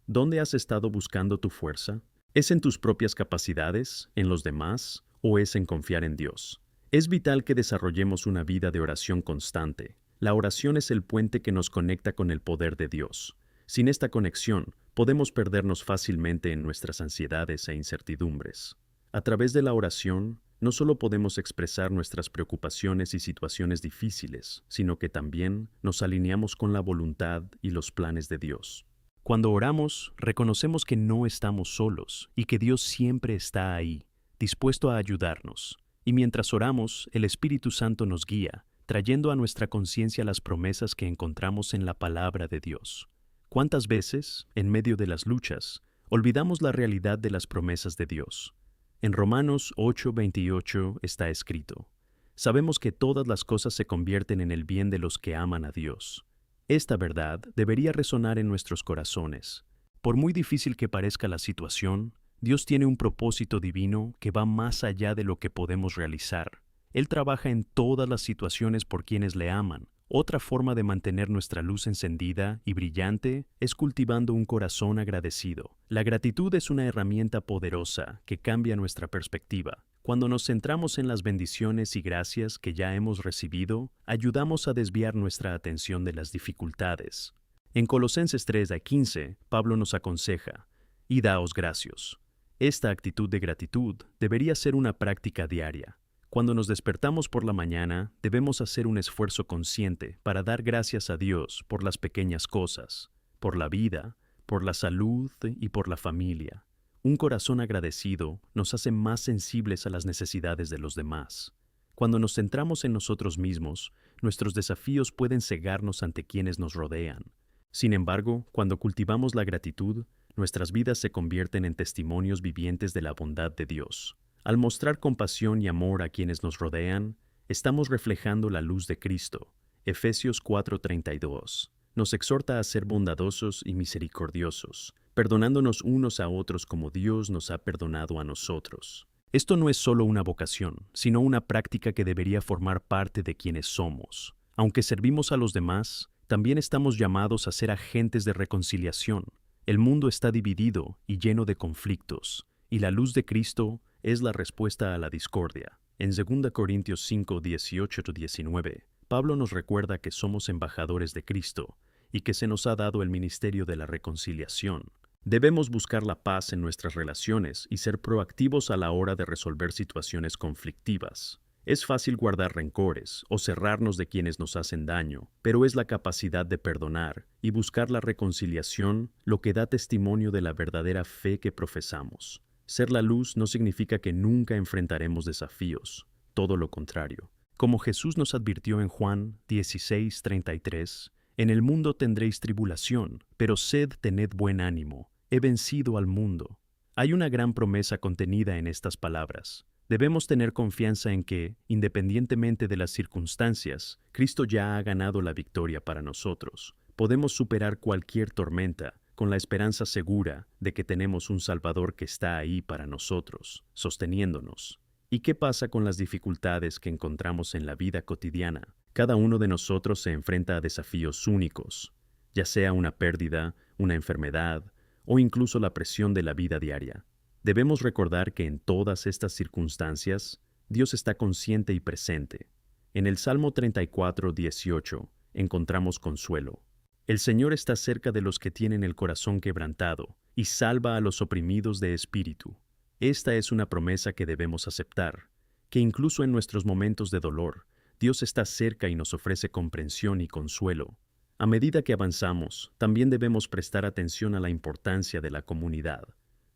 ¿dónde has estado buscando tu fuerza? ¿Es en tus propias capacidades, en los demás, o es en confiar en Dios? Es vital que desarrollemos una vida de oración constante. La oración es el puente que nos conecta con el poder de Dios. Sin esta conexión, podemos perdernos fácilmente en nuestras ansiedades e incertidumbres. A través de la oración, no solo podemos expresar nuestras preocupaciones y situaciones difíciles, sino que también nos alineamos con la voluntad y los planes de Dios. Cuando oramos, reconocemos que no estamos solos y que Dios siempre está ahí, dispuesto a ayudarnos. Y mientras oramos, el Espíritu Santo nos guía, trayendo a nuestra conciencia las promesas que encontramos en la palabra de Dios. ¿Cuántas veces, en medio de las luchas, olvidamos la realidad de las promesas de Dios? En Romanos 8:28 está escrito: Sabemos que todas las cosas se convierten en el bien de los que aman a Dios. Esta verdad debería resonar en nuestros corazones. Por muy difícil que parezca la situación, Dios tiene un propósito divino que va más allá de lo que podemos realizar. Él trabaja en todas las situaciones por quienes le aman. Otra forma de mantener nuestra luz encendida y brillante es cultivando un corazón agradecido. La gratitud es una herramienta poderosa que cambia nuestra perspectiva. Cuando nos centramos en las bendiciones y gracias que ya hemos recibido, ayudamos a desviar nuestra atención de las dificultades. En Colosenses 3:15, Pablo nos aconseja: y daos gracias. Esta actitud de gratitud debería ser una práctica diaria. Cuando nos despertamos por la mañana, debemos hacer un esfuerzo consciente para dar gracias a Dios por las pequeñas cosas, por la vida, por la salud y por la familia. Un corazón agradecido nos hace más sensibles a las necesidades de los demás. Cuando nos centramos en nosotros mismos, nuestros desafíos pueden cegarnos ante quienes nos rodean. Sin embargo, cuando cultivamos la gratitud, nuestras vidas se convierten en testimonios vivientes de la bondad de Dios. Al mostrar compasión y amor a quienes nos rodean, estamos reflejando la luz de Cristo. Efesios 4:32 nos exhorta a ser bondadosos y misericordiosos, perdonándonos unos a otros como Dios nos ha perdonado a nosotros. Esto no es solo una vocación, sino una práctica que debería formar parte de quienes somos. Aunque servimos a los demás, también estamos llamados a ser agentes de reconciliación. El mundo está dividido y lleno de conflictos, y la luz de Cristo es la respuesta a la discordia. En 2 Corintios 5:18-19, Pablo nos recuerda que somos embajadores de Cristo y que se nos ha dado el ministerio de la reconciliación. Debemos buscar la paz en nuestras relaciones y ser proactivos a la hora de resolver situaciones conflictivas. Es fácil guardar rencores o cerrarnos de quienes nos hacen daño, pero es la capacidad de perdonar y buscar la reconciliación lo que da testimonio de la verdadera fe que profesamos. Ser la luz no significa que nunca enfrentaremos desafíos, todo lo contrario. Como Jesús nos advirtió en Juan 16:33, en el mundo tendréis tribulación, pero tened buen ánimo, he vencido al mundo. Hay una gran promesa contenida en estas palabras. Debemos tener confianza en que, independientemente de las circunstancias, Cristo ya ha ganado la victoria para nosotros. Podemos superar cualquier tormenta con la esperanza segura de que tenemos un Salvador que está ahí para nosotros, sosteniéndonos. ¿Y qué pasa con las dificultades que encontramos en la vida cotidiana? Cada uno de nosotros se enfrenta a desafíos únicos, ya sea una pérdida, una enfermedad o incluso la presión de la vida diaria. Debemos recordar que en todas estas circunstancias, Dios está consciente y presente. En el Salmo 34:18 encontramos consuelo. El Señor está cerca de los que tienen el corazón quebrantado y salva a los oprimidos de espíritu. Esta es una promesa que debemos aceptar, que incluso en nuestros momentos de dolor, Dios está cerca y nos ofrece comprensión y consuelo. A medida que avanzamos, también debemos prestar atención a la importancia de la comunidad.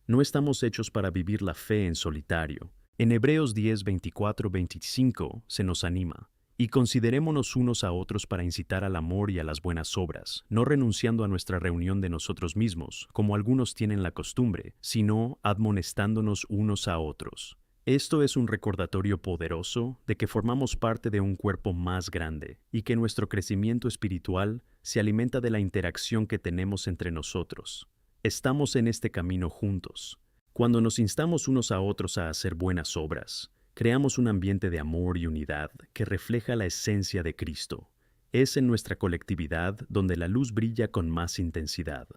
No estamos hechos para vivir la fe en solitario. En Hebreos 10:24-25 se nos anima: y considerémonos unos a otros para incitar al amor y a las buenas obras, no renunciando a nuestra reunión de nosotros mismos, como algunos tienen la costumbre, sino admonestándonos unos a otros. Esto es un recordatorio poderoso de que formamos parte de un cuerpo más grande y que nuestro crecimiento espiritual se alimenta de la interacción que tenemos entre nosotros. Estamos en este camino juntos. Cuando nos instamos unos a otros a hacer buenas obras, creamos un ambiente de amor y unidad que refleja la esencia de Cristo. Es en nuestra colectividad donde la luz brilla con más intensidad.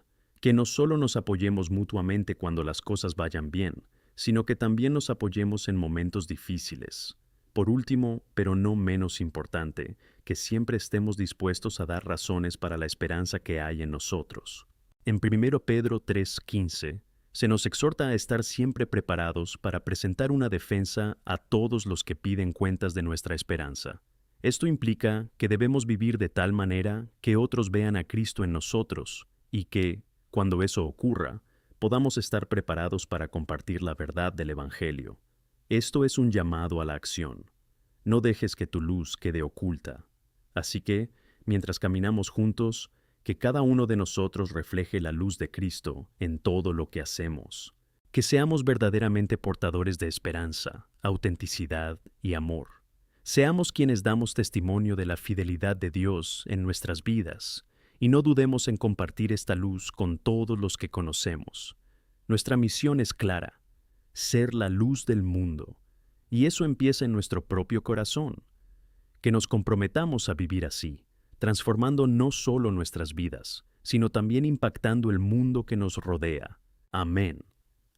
Que no solo nos apoyemos mutuamente cuando las cosas vayan bien, sino que también nos apoyemos en momentos difíciles. Por último, pero no menos importante, que siempre estemos dispuestos a dar razones para la esperanza que hay en nosotros. En 1 Pedro 3:15, se nos exhorta a estar siempre preparados para presentar una defensa a todos los que piden cuentas de nuestra esperanza. Esto implica que debemos vivir de tal manera que otros vean a Cristo en nosotros y que, cuando eso ocurra, podamos estar preparados para compartir la verdad del Evangelio. Esto es un llamado a la acción. No dejes que tu luz quede oculta. Así que, mientras caminamos juntos, que cada uno de nosotros refleje la luz de Cristo en todo lo que hacemos. Que seamos verdaderamente portadores de esperanza, autenticidad y amor. Seamos quienes damos testimonio de la fidelidad de Dios en nuestras vidas, y no dudemos en compartir esta luz con todos los que conocemos. Nuestra misión es clara: ser la luz del mundo, y eso empieza en nuestro propio corazón. Que nos comprometamos a vivir así, transformando no solo nuestras vidas, sino también impactando el mundo que nos rodea. Amén.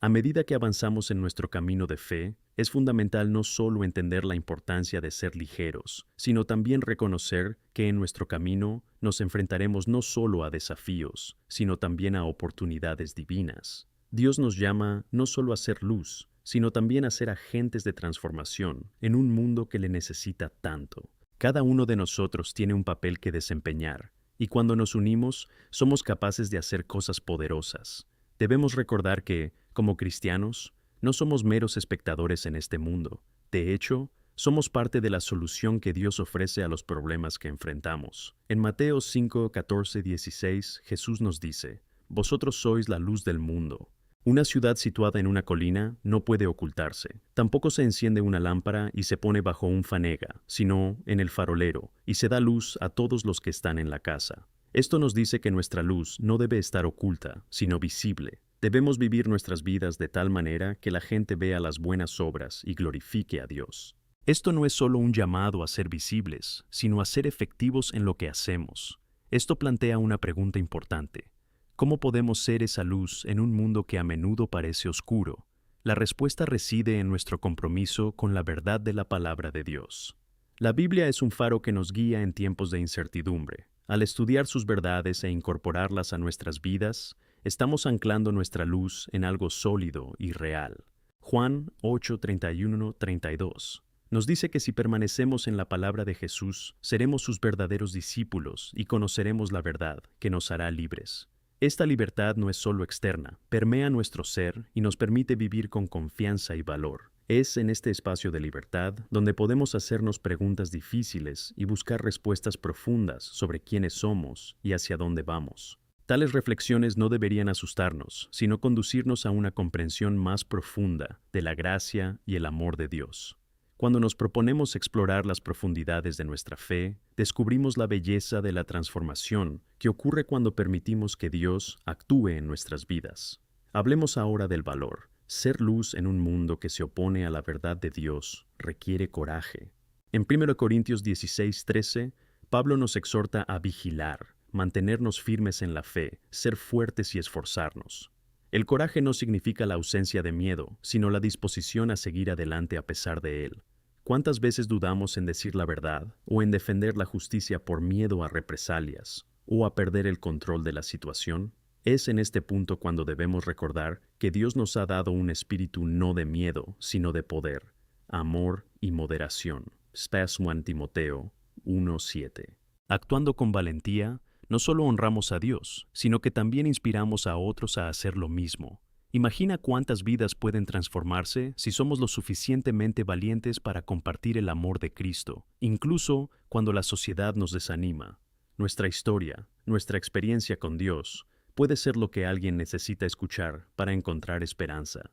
A medida que avanzamos en nuestro camino de fe, es fundamental no solo entender la importancia de ser ligeros, sino también reconocer que en nuestro camino nos enfrentaremos no solo a desafíos, sino también a oportunidades divinas. Dios nos llama no solo a ser luz, sino también a ser agentes de transformación en un mundo que le necesita tanto. Cada uno de nosotros tiene un papel que desempeñar, y cuando nos unimos, somos capaces de hacer cosas poderosas. Debemos recordar que, como cristianos, no somos meros espectadores en este mundo. De hecho, somos parte de la solución que Dios ofrece a los problemas que enfrentamos. En Mateo 5, 14, 16, Jesús nos dice: «Vosotros sois la luz del mundo». Una ciudad situada en una colina no puede ocultarse. Tampoco se enciende una lámpara y se pone bajo un fanega, sino en el farolero, y se da luz a todos los que están en la casa. Esto nos dice que nuestra luz no debe estar oculta, sino visible. Debemos vivir nuestras vidas de tal manera que la gente vea las buenas obras y glorifique a Dios. Esto no es solo un llamado a ser visibles, sino a ser efectivos en lo que hacemos. Esto plantea una pregunta importante: ¿cómo podemos ser esa luz en un mundo que a menudo parece oscuro? La respuesta reside en nuestro compromiso con la verdad de la palabra de Dios. La Biblia es un faro que nos guía en tiempos de incertidumbre. Al estudiar sus verdades e incorporarlas a nuestras vidas, estamos anclando nuestra luz en algo sólido y real. Juan 8, 31, 32 nos dice que si permanecemos en la palabra de Jesús, seremos sus verdaderos discípulos y conoceremos la verdad, que nos hará libres. Esta libertad no es solo externa, permea nuestro ser y nos permite vivir con confianza y valor. Es en este espacio de libertad donde podemos hacernos preguntas difíciles y buscar respuestas profundas sobre quiénes somos y hacia dónde vamos. Tales reflexiones no deberían asustarnos, sino conducirnos a una comprensión más profunda de la gracia y el amor de Dios. Cuando nos proponemos explorar las profundidades de nuestra fe, descubrimos la belleza de la transformación que ocurre cuando permitimos que Dios actúe en nuestras vidas. Hablemos ahora del valor. Ser luz en un mundo que se opone a la verdad de Dios requiere coraje. En 1 Corintios 16:13, Pablo nos exhorta a vigilar, mantenernos firmes en la fe, ser fuertes y esforzarnos. El coraje no significa la ausencia de miedo, sino la disposición a seguir adelante a pesar de él. ¿Cuántas veces dudamos en decir la verdad o en defender la justicia por miedo a represalias o a perder el control de la situación? Es en este punto cuando debemos recordar que Dios nos ha dado un espíritu no de miedo, sino de poder, amor y moderación. 1 Timoteo 1:7. Actuando con valentía, no solo honramos a Dios, sino que también inspiramos a otros a hacer lo mismo. Imagina cuántas vidas pueden transformarse si somos lo suficientemente valientes para compartir el amor de Cristo, incluso cuando la sociedad nos desanima. Nuestra historia, nuestra experiencia con Dios, puede ser lo que alguien necesita escuchar para encontrar esperanza.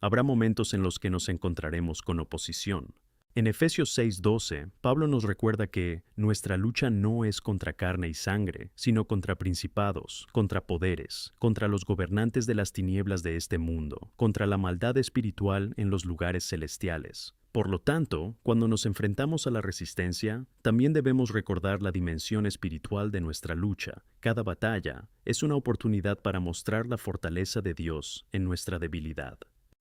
Habrá momentos en los que nos encontraremos con oposición. En Efesios 6:12, Pablo nos recuerda que nuestra lucha no es contra carne y sangre, sino contra principados, contra poderes, contra los gobernantes de las tinieblas de este mundo, contra la maldad espiritual en los lugares celestiales. Por lo tanto, cuando nos enfrentamos a la resistencia, también debemos recordar la dimensión espiritual de nuestra lucha. Cada batalla es una oportunidad para mostrar la fortaleza de Dios en nuestra debilidad.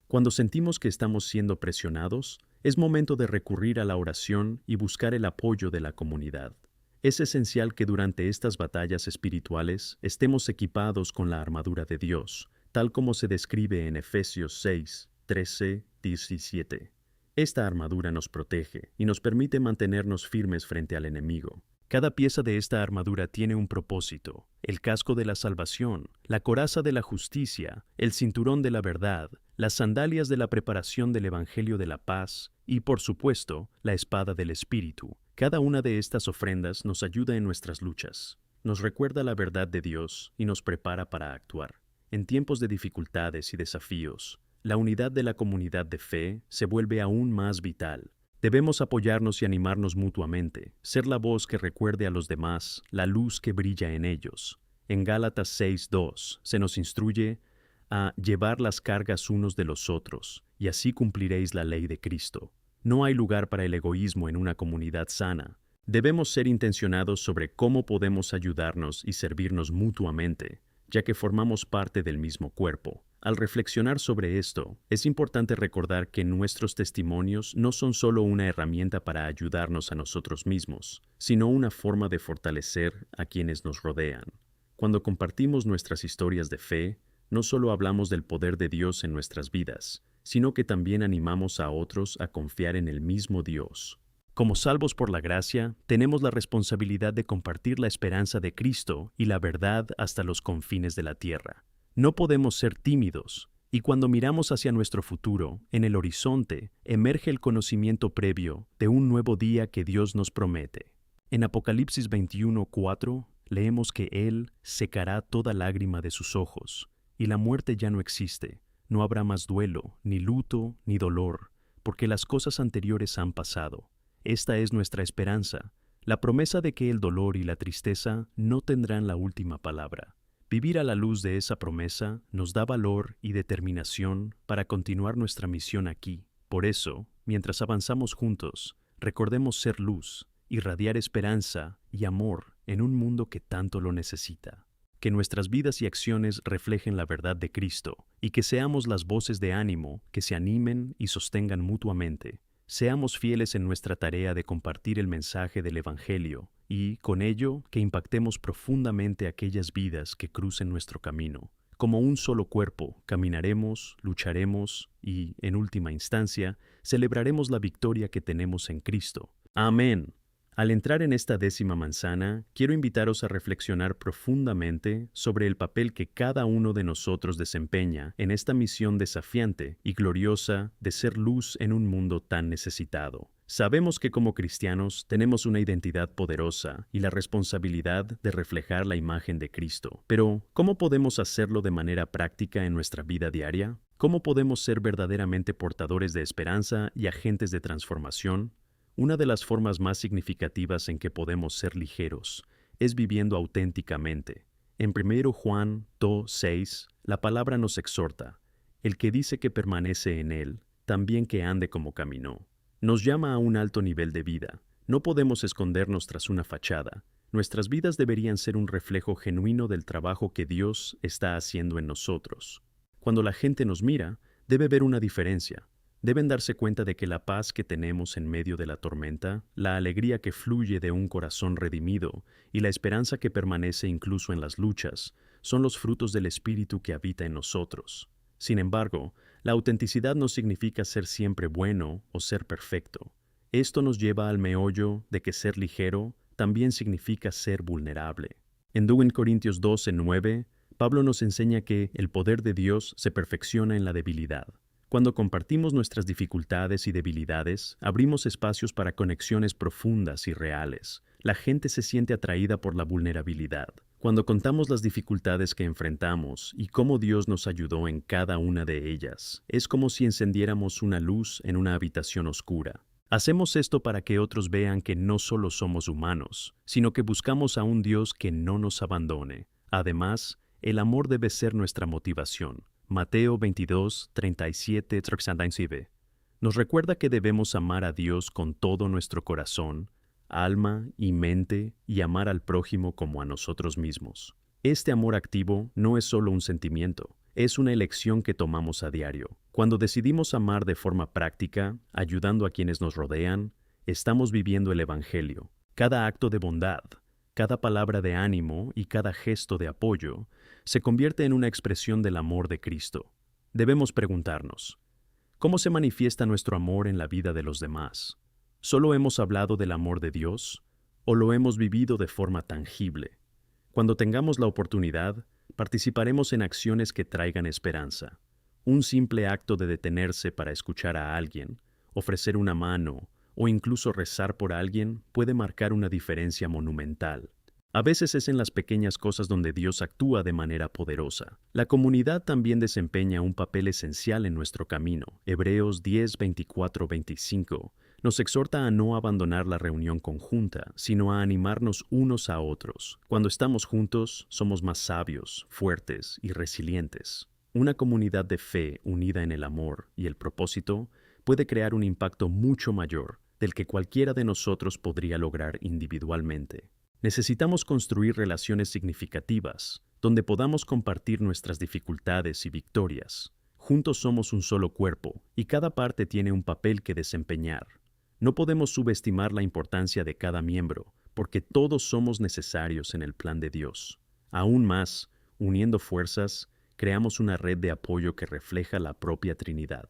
Cuando sentimos que estamos siendo presionados, es momento de recurrir a la oración y buscar el apoyo de la comunidad. Es esencial que durante estas batallas espirituales estemos equipados con la armadura de Dios, tal como se describe en Efesios 6, 13, 17. Esta armadura nos protege y nos permite mantenernos firmes frente al enemigo. Cada pieza de esta armadura tiene un propósito: el casco de la salvación, la coraza de la justicia, el cinturón de la verdad, las sandalias de la preparación del Evangelio de la paz y, por supuesto, la espada del Espíritu. Cada una de estas ofrendas nos ayuda en nuestras luchas, nos recuerda la verdad de Dios y nos prepara para actuar. En tiempos de dificultades y desafíos, la unidad de la comunidad de fe se vuelve aún más vital. Debemos apoyarnos y animarnos mutuamente, ser la voz que recuerde a los demás la luz que brilla en ellos. En Gálatas 6:2 se nos instruye a llevar las cargas unos de los otros, y así cumpliréis la ley de Cristo. No hay lugar para el egoísmo en una comunidad sana. Debemos ser intencionados sobre cómo podemos ayudarnos y servirnos mutuamente, ya que formamos parte del mismo cuerpo. Al reflexionar sobre esto, es importante recordar que nuestros testimonios no son solo una herramienta para ayudarnos a nosotros mismos, sino una forma de fortalecer a quienes nos rodean. Cuando compartimos nuestras historias de fe, no solo hablamos del poder de Dios en nuestras vidas, sino que también animamos a otros a confiar en el mismo Dios. Como salvos por la gracia, tenemos la responsabilidad de compartir la esperanza de Cristo y la verdad hasta los confines de la tierra. No podemos ser tímidos, y cuando miramos hacia nuestro futuro, en el horizonte, emerge el conocimiento previo de un nuevo día que Dios nos promete. En Apocalipsis 21:4 leemos que Él secará toda lágrima de sus ojos, y la muerte ya no existe. No habrá más duelo, ni luto, ni dolor, porque las cosas anteriores han pasado. Esta es nuestra esperanza, la promesa de que el dolor y la tristeza no tendrán la última palabra. Vivir a la luz de esa promesa nos da valor y determinación para continuar nuestra misión aquí. Por eso, mientras avanzamos juntos, recordemos ser luz, irradiar esperanza y amor en un mundo que tanto lo necesita. Que nuestras vidas y acciones reflejen la verdad de Cristo y que seamos las voces de ánimo que se animen y sostengan mutuamente. Seamos fieles en nuestra tarea de compartir el mensaje del Evangelio y, con ello, que impactemos profundamente aquellas vidas que crucen nuestro camino. Como un solo cuerpo, caminaremos, lucharemos y, en última instancia, celebraremos la victoria que tenemos en Cristo. Amén. Al entrar en esta 10ª manzana, quiero invitaros a reflexionar profundamente sobre el papel que cada uno de nosotros desempeña en esta misión desafiante y gloriosa de ser luz en un mundo tan necesitado. Sabemos que como cristianos tenemos una identidad poderosa y la responsabilidad de reflejar la imagen de Cristo. Pero, ¿cómo podemos hacerlo de manera práctica en nuestra vida diaria? ¿Cómo podemos ser verdaderamente portadores de esperanza y agentes de transformación? Una de las formas más significativas en que podemos ser ligeros es viviendo auténticamente. En 1 Juan 2:6, la palabra nos exhorta: el que dice que permanece en él, también que ande como caminó. Nos llama a un alto nivel de vida. No podemos escondernos tras una fachada. Nuestras vidas deberían ser un reflejo genuino del trabajo que Dios está haciendo en nosotros. Cuando la gente nos mira, debe ver una diferencia. Deben darse cuenta de que la paz que tenemos en medio de la tormenta, la alegría que fluye de un corazón redimido y la esperanza que permanece incluso en las luchas, son los frutos del Espíritu que habita en nosotros. Sin embargo, la autenticidad no significa ser siempre bueno o ser perfecto. Esto nos lleva al meollo de que ser ligero también significa ser vulnerable. En 2 Corintios 12:9, Pablo nos enseña que el poder de Dios se perfecciona en la debilidad. Cuando compartimos nuestras dificultades y debilidades, abrimos espacios para conexiones profundas y reales. La gente se siente atraída por la vulnerabilidad. Cuando contamos las dificultades que enfrentamos y cómo Dios nos ayudó en cada una de ellas, es como si encendiéramos una luz en una habitación oscura. Hacemos esto para que otros vean que no solo somos humanos, sino que buscamos a un Dios que no nos abandone. Además, el amor debe ser nuestra motivación. Mateo 22:37-39 nos recuerda que debemos amar a Dios con todo nuestro corazón, alma y mente y amar al prójimo como a nosotros mismos. Este amor activo no es solo un sentimiento, es una elección que tomamos a diario. Cuando decidimos amar de forma práctica, ayudando a quienes nos rodean, estamos viviendo el Evangelio. Cada acto de bondad, cada palabra de ánimo y cada gesto de apoyo se convierte en una expresión del amor de Cristo. Debemos preguntarnos, ¿cómo se manifiesta nuestro amor en la vida de los demás? ¿Solo hemos hablado del amor de Dios o lo hemos vivido de forma tangible? Cuando tengamos la oportunidad, participaremos en acciones que traigan esperanza. Un simple acto de detenerse para escuchar a alguien, ofrecer una mano o incluso rezar por alguien puede marcar una diferencia monumental. A veces es en las pequeñas cosas donde Dios actúa de manera poderosa. La comunidad también desempeña un papel esencial en nuestro camino. Hebreos 10, 24, 25 nos exhorta a no abandonar la reunión conjunta, sino a animarnos unos a otros. Cuando estamos juntos, somos más sabios, fuertes y resilientes. Una comunidad de fe unida en el amor y el propósito puede crear un impacto mucho mayor del que cualquiera de nosotros podría lograr individualmente. Necesitamos construir relaciones significativas, donde podamos compartir nuestras dificultades y victorias. Juntos somos un solo cuerpo, y cada parte tiene un papel que desempeñar. No podemos subestimar la importancia de cada miembro, porque todos somos necesarios en el plan de Dios. Aún más, uniendo fuerzas, creamos una red de apoyo que refleja la propia Trinidad.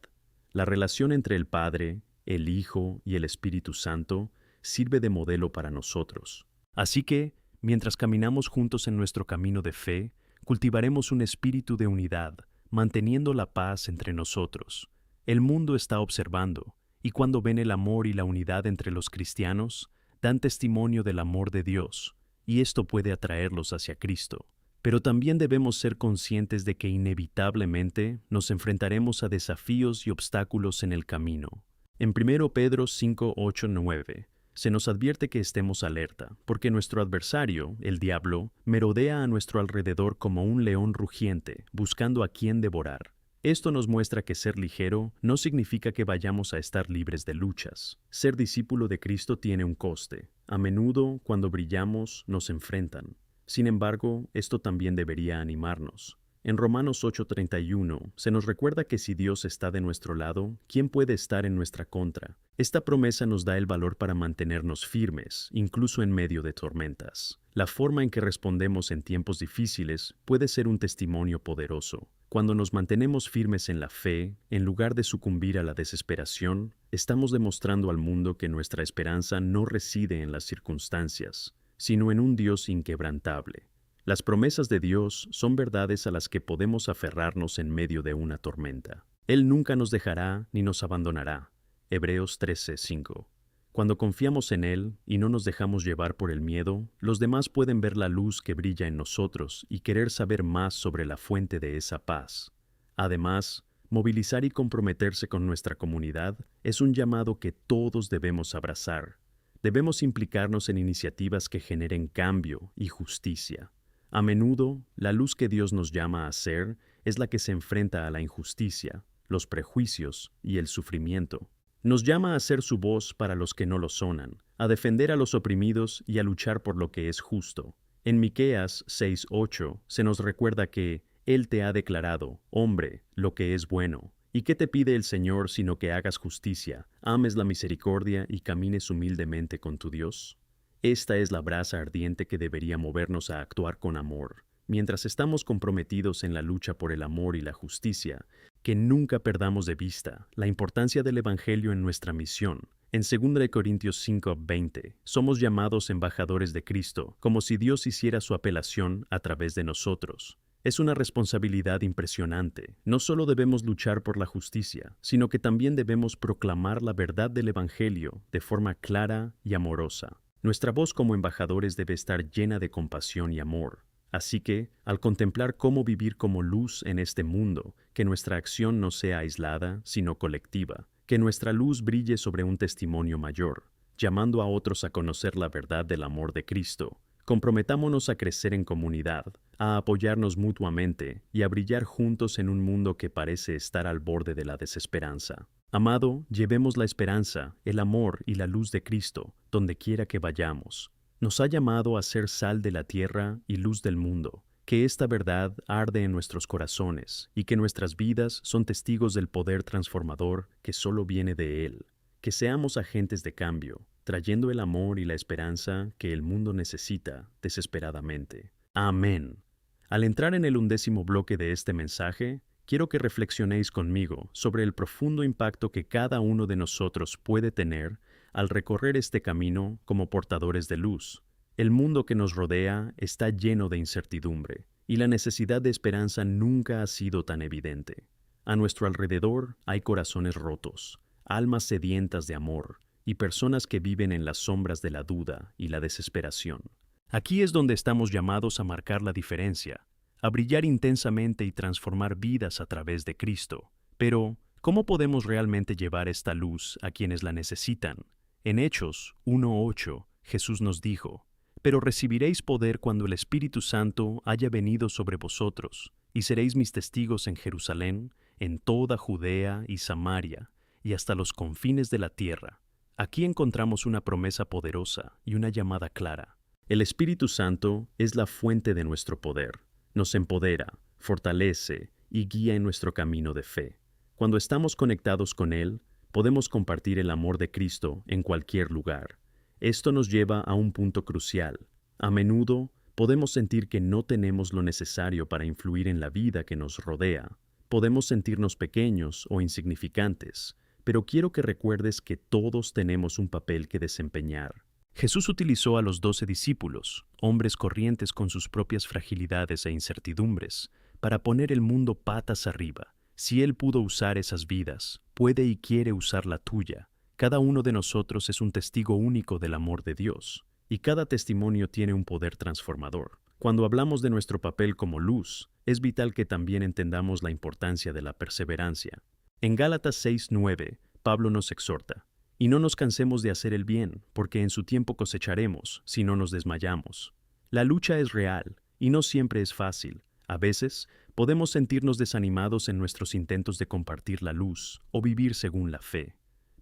La relación entre el Padre, el Hijo y el Espíritu Santo sirve de modelo para nosotros. Así que, mientras caminamos juntos en nuestro camino de fe, cultivaremos un espíritu de unidad, manteniendo la paz entre nosotros. El mundo está observando, y cuando ven el amor y la unidad entre los cristianos, dan testimonio del amor de Dios, y esto puede atraerlos hacia Cristo. Pero también debemos ser conscientes de que inevitablemente nos enfrentaremos a desafíos y obstáculos en el camino. En 1 Pedro 5, 8, 9, se nos advierte que estemos alerta, porque nuestro adversario, el diablo, merodea a nuestro alrededor como un león rugiente, buscando a quien devorar. Esto nos muestra que ser ligero no significa que vayamos a estar libres de luchas. Ser discípulo de Cristo tiene un coste. A menudo, cuando brillamos, nos enfrentan. Sin embargo, esto también debería animarnos. En Romanos 8:31 se nos recuerda que si Dios está de nuestro lado, ¿quién puede estar en nuestra contra? Esta promesa nos da el valor para mantenernos firmes, incluso en medio de tormentas. La forma en que respondemos en tiempos difíciles puede ser un testimonio poderoso. Cuando nos mantenemos firmes en la fe, en lugar de sucumbir a la desesperación, estamos demostrando al mundo que nuestra esperanza no reside en las circunstancias, sino en un Dios inquebrantable. Las promesas de Dios son verdades a las que podemos aferrarnos en medio de una tormenta. Él nunca nos dejará ni nos abandonará. Hebreos 13:5. Cuando confiamos en Él y no nos dejamos llevar por el miedo, los demás pueden ver la luz que brilla en nosotros y querer saber más sobre la fuente de esa paz. Además, movilizar y comprometerse con nuestra comunidad es un llamado que todos debemos abrazar. Debemos implicarnos en iniciativas que generen cambio y justicia. A menudo, la luz que Dios nos llama a ser es la que se enfrenta a la injusticia, los prejuicios y el sufrimiento. Nos llama a ser su voz para los que no lo sonan, a defender a los oprimidos y a luchar por lo que es justo. En Miqueas 6:8 se nos recuerda que Él te ha declarado, hombre, lo que es bueno. ¿Y qué te pide el Señor sino que hagas justicia, ames la misericordia y camines humildemente con tu Dios? Esta es la brasa ardiente que debería movernos a actuar con amor. Mientras estamos comprometidos en la lucha por el amor y la justicia, que nunca perdamos de vista la importancia del Evangelio en nuestra misión. En 2 Corintios 5:20, somos llamados embajadores de Cristo, como si Dios hiciera su apelación a través de nosotros. Es una responsabilidad impresionante. No solo debemos luchar por la justicia, sino que también debemos proclamar la verdad del Evangelio de forma clara y amorosa. Nuestra voz como embajadores debe estar llena de compasión y amor. Así que, al contemplar cómo vivir como luz en este mundo, que nuestra acción no sea aislada, sino colectiva, que nuestra luz brille sobre un testimonio mayor, llamando a otros a conocer la verdad del amor de Cristo. Comprometámonos a crecer en comunidad, a apoyarnos mutuamente y a brillar juntos en un mundo que parece estar al borde de la desesperanza. Amado, llevemos la esperanza, el amor y la luz de Cristo donde quiera que vayamos. Nos ha llamado a ser sal de la tierra y luz del mundo. Que esta verdad arde en nuestros corazones y que nuestras vidas son testigos del poder transformador que solo viene de Él. Que seamos agentes de cambio, trayendo el amor y la esperanza que el mundo necesita desesperadamente. Amén. Al entrar en el 11º bloque de este mensaje, quiero que reflexionéis conmigo sobre el profundo impacto que cada uno de nosotros puede tener al recorrer este camino como portadores de luz. El mundo que nos rodea está lleno de incertidumbre, y la necesidad de esperanza nunca ha sido tan evidente. A nuestro alrededor hay corazones rotos, almas sedientas de amor, y personas que viven en las sombras de la duda y la desesperación. Aquí es donde estamos llamados a marcar la diferencia, a brillar intensamente y transformar vidas a través de Cristo. Pero, ¿cómo podemos realmente llevar esta luz a quienes la necesitan? En Hechos 1:8, Jesús nos dijo: «Pero recibiréis poder cuando el Espíritu Santo haya venido sobre vosotros, y seréis mis testigos en Jerusalén, en toda Judea y Samaria, y hasta los confines de la tierra». Aquí encontramos una promesa poderosa y una llamada clara. El Espíritu Santo es la fuente de nuestro poder. Nos empodera, fortalece y guía en nuestro camino de fe. Cuando estamos conectados con Él, podemos compartir el amor de Cristo en cualquier lugar. Esto nos lleva a un punto crucial. A menudo podemos sentir que no tenemos lo necesario para influir en la vida que nos rodea. Podemos sentirnos pequeños o insignificantes, pero quiero que recuerdes que todos tenemos un papel que desempeñar. Jesús utilizó a los 12 discípulos, hombres corrientes con sus propias fragilidades e incertidumbres, para poner el mundo patas arriba. Si Él pudo usar esas vidas, puede y quiere usar la tuya. Cada uno de nosotros es un testigo único del amor de Dios, y cada testimonio tiene un poder transformador. Cuando hablamos de nuestro papel como luz, es vital que también entendamos la importancia de la perseverancia. En Gálatas 6:9, Pablo nos exhorta: «Y no nos cansemos de hacer el bien, porque en su tiempo cosecharemos, si no nos desmayamos». La lucha es real, y no siempre es fácil. A veces, podemos sentirnos desanimados en nuestros intentos de compartir la luz o vivir según la fe.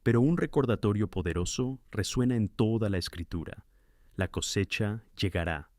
Pero un recordatorio poderoso resuena en toda la Escritura: la cosecha llegará.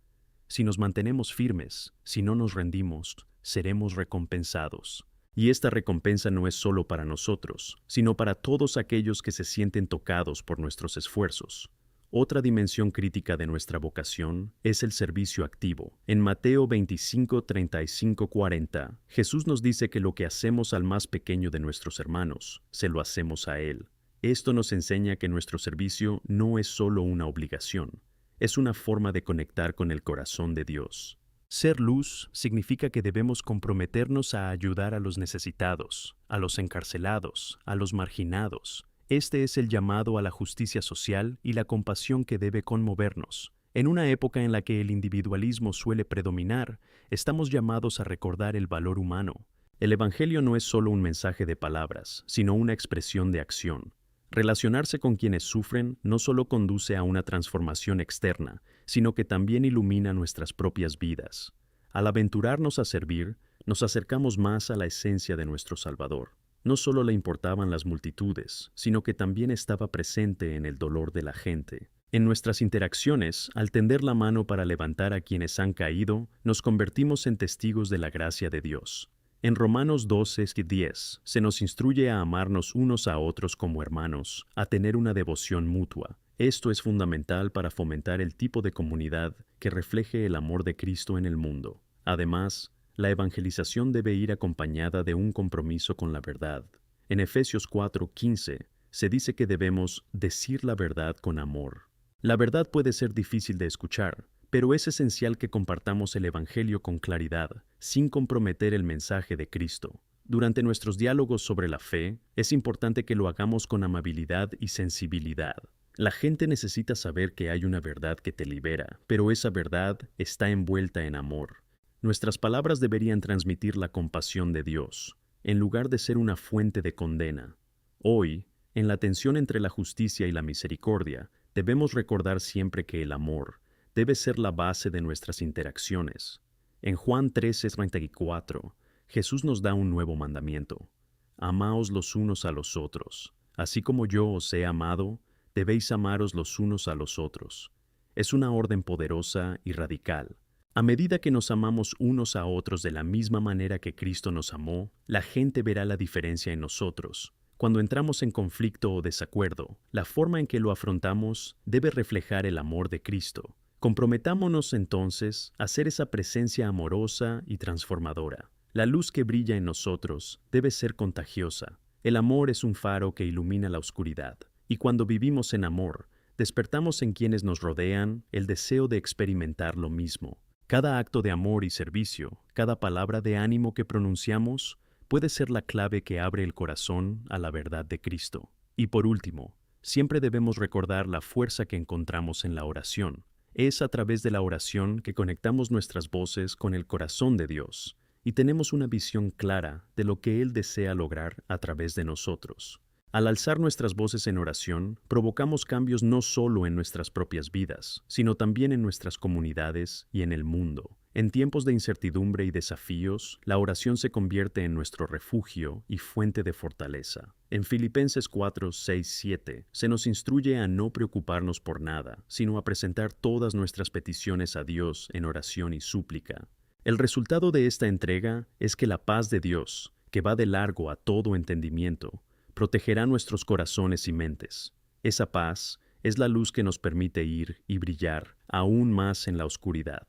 Si nos mantenemos firmes, si no nos rendimos, seremos recompensados. Y esta recompensa no es solo para nosotros, sino para todos aquellos que se sienten tocados por nuestros esfuerzos. Otra dimensión crítica de nuestra vocación es el servicio activo. En Mateo 25:35-40, Jesús nos dice que lo que hacemos al más pequeño de nuestros hermanos, se lo hacemos a Él. Esto nos enseña que nuestro servicio no es solo una obligación, es una forma de conectar con el corazón de Dios. Ser luz significa que debemos comprometernos a ayudar a los necesitados, a los encarcelados, a los marginados. Este es el llamado a la justicia social y la compasión que debe conmovernos. En una época en la que el individualismo suele predominar, estamos llamados a recordar el valor humano. El Evangelio no es solo un mensaje de palabras, sino una expresión de acción. Relacionarse con quienes sufren no solo conduce a una transformación externa, sino que también ilumina nuestras propias vidas. Al aventurarnos a servir, nos acercamos más a la esencia de nuestro Salvador. No solo le importaban las multitudes, sino que también estaba presente en el dolor de la gente. En nuestras interacciones, al tender la mano para levantar a quienes han caído, nos convertimos en testigos de la gracia de Dios. En Romanos 12:10 se nos instruye a amarnos unos a otros como hermanos, a tener una devoción mutua. Esto es fundamental para fomentar el tipo de comunidad que refleje el amor de Cristo en el mundo. Además, la evangelización debe ir acompañada de un compromiso con la verdad. En Efesios 4:15 se dice que debemos decir la verdad con amor. La verdad puede ser difícil de escuchar, pero es esencial que compartamos el Evangelio con claridad, sin comprometer el mensaje de Cristo. Durante nuestros diálogos sobre la fe, es importante que lo hagamos con amabilidad y sensibilidad. La gente necesita saber que hay una verdad que te libera, pero esa verdad está envuelta en amor. Nuestras palabras deberían transmitir la compasión de Dios, en lugar de ser una fuente de condena. Hoy, en la tensión entre la justicia y la misericordia, debemos recordar siempre que el amor debe ser la base de nuestras interacciones. En Juan 13:34, Jesús nos da un nuevo mandamiento: «Amaos los unos a los otros. Así como yo os he amado, debéis amaros los unos a los otros». Es una orden poderosa y radical. A medida que nos amamos unos a otros de la misma manera que Cristo nos amó, la gente verá la diferencia en nosotros. Cuando entramos en conflicto o desacuerdo, la forma en que lo afrontamos debe reflejar el amor de Cristo. Comprometámonos entonces a ser esa presencia amorosa y transformadora. La luz que brilla en nosotros debe ser contagiosa. El amor es un faro que ilumina la oscuridad, y cuando vivimos en amor, despertamos en quienes nos rodean el deseo de experimentar lo mismo. Cada acto de amor y servicio, cada palabra de ánimo que pronunciamos, puede ser la clave que abre el corazón a la verdad de Cristo. Y por último, siempre debemos recordar la fuerza que encontramos en la oración. Es a través de la oración que conectamos nuestras voces con el corazón de Dios y tenemos una visión clara de lo que Él desea lograr a través de nosotros. Al alzar nuestras voces en oración, provocamos cambios no solo en nuestras propias vidas, sino también en nuestras comunidades y en el mundo. En tiempos de incertidumbre y desafíos, la oración se convierte en nuestro refugio y fuente de fortaleza. En Filipenses 4, 6, 7, se nos instruye a no preocuparnos por nada, sino a presentar todas nuestras peticiones a Dios en oración y súplica. El resultado de esta entrega es que la paz de Dios, que va de largo a todo entendimiento, protegerá nuestros corazones y mentes. Esa paz es la luz que nos permite ir y brillar aún más en la oscuridad.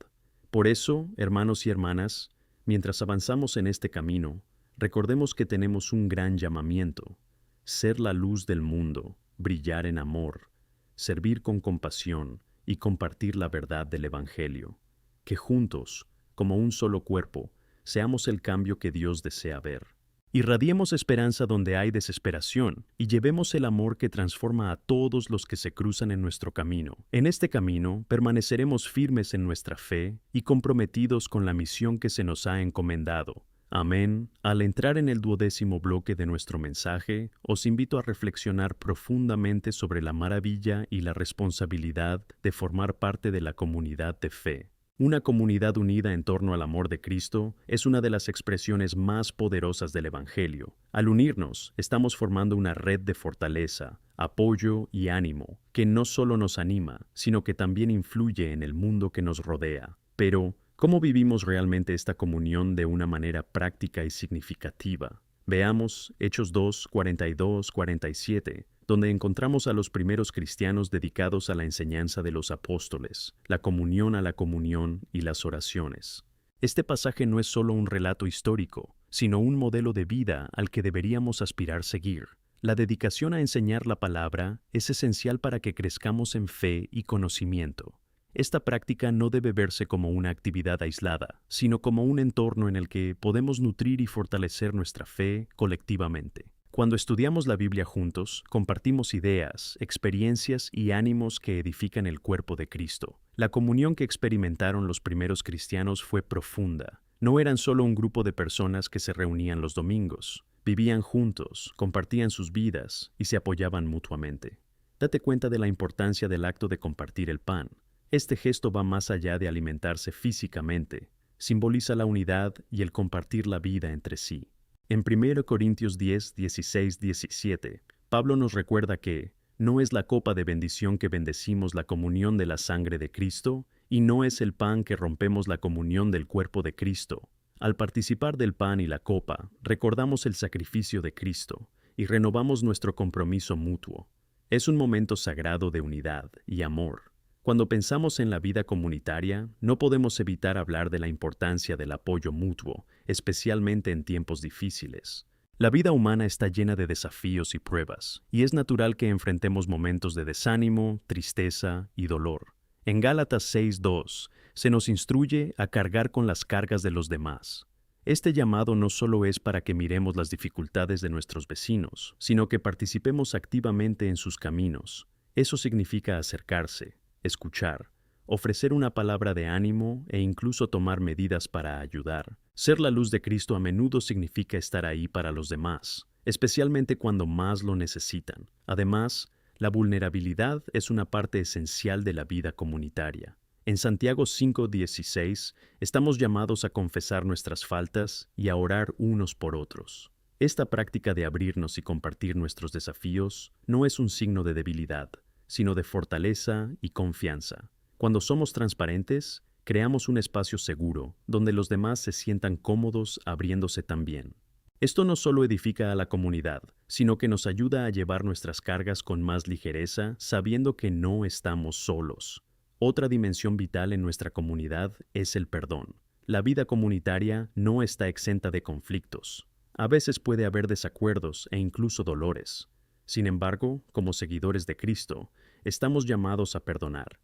Por eso, hermanos y hermanas, mientras avanzamos en este camino, recordemos que tenemos un gran llamamiento: ser la luz del mundo, brillar en amor, servir con compasión y compartir la verdad del Evangelio. Que juntos, como un solo cuerpo, seamos el cambio que Dios desea ver. Irradiemos esperanza donde hay desesperación y llevemos el amor que transforma a todos los que se cruzan en nuestro camino. En este camino permaneceremos firmes en nuestra fe y comprometidos con la misión que se nos ha encomendado. Amén. Al entrar en el 12º bloque de nuestro mensaje, os invito a reflexionar profundamente sobre la maravilla y la responsabilidad de formar parte de la comunidad de fe. Una comunidad unida en torno al amor de Cristo es una de las expresiones más poderosas del Evangelio. Al unirnos, estamos formando una red de fortaleza, apoyo y ánimo, que no solo nos anima, sino que también influye en el mundo que nos rodea. Pero, ¿cómo vivimos realmente esta comunión de una manera práctica y significativa? Veamos Hechos 2, 42, 47, donde encontramos a los primeros cristianos dedicados a la enseñanza de los apóstoles, la comunión a la comunión y las oraciones. Este pasaje no es solo un relato histórico, sino un modelo de vida al que deberíamos aspirar seguir. La dedicación a enseñar la palabra es esencial para que crezcamos en fe y conocimiento. Esta práctica no debe verse como una actividad aislada, sino como un entorno en el que podemos nutrir y fortalecer nuestra fe colectivamente. Cuando estudiamos la Biblia juntos, compartimos ideas, experiencias y ánimos que edifican el cuerpo de Cristo. La comunión que experimentaron los primeros cristianos fue profunda. No eran solo un grupo de personas que se reunían los domingos. Vivían juntos, compartían sus vidas y se apoyaban mutuamente. Date cuenta de la importancia del acto de compartir el pan. Este gesto va más allá de alimentarse físicamente. Simboliza la unidad y el compartir la vida entre sí. En 1 Corintios 10, 16, 17, Pablo nos recuerda que no es la copa de bendición que bendecimos la comunión de la sangre de Cristo, y no es el pan que rompemos la comunión del cuerpo de Cristo. Al participar del pan y la copa, recordamos el sacrificio de Cristo y renovamos nuestro compromiso mutuo. Es un momento sagrado de unidad y amor. Cuando pensamos en la vida comunitaria, no podemos evitar hablar de la importancia del apoyo mutuo, especialmente en tiempos difíciles. La vida humana está llena de desafíos y pruebas, y es natural que enfrentemos momentos de desánimo, tristeza y dolor. En Gálatas 6:2 se nos instruye a cargar con las cargas de los demás. Este llamado no solo es para que miremos las dificultades de nuestros vecinos, sino que participemos activamente en sus caminos. Eso significa acercarse, escuchar, ofrecer una palabra de ánimo e incluso tomar medidas para ayudar. Ser la luz de Cristo a menudo significa estar ahí para los demás, especialmente cuando más lo necesitan. Además, la vulnerabilidad es una parte esencial de la vida comunitaria. En Santiago 5:16 estamos llamados a confesar nuestras faltas y a orar unos por otros. Esta práctica de abrirnos y compartir nuestros desafíos no es un signo de debilidad, sino de fortaleza y confianza. Cuando somos transparentes, creamos un espacio seguro, donde los demás se sientan cómodos abriéndose también. Esto no solo edifica a la comunidad, sino que nos ayuda a llevar nuestras cargas con más ligereza, sabiendo que no estamos solos. Otra dimensión vital en nuestra comunidad es el perdón. La vida comunitaria no está exenta de conflictos. A veces puede haber desacuerdos e incluso dolores. Sin embargo, como seguidores de Cristo, estamos llamados a perdonar,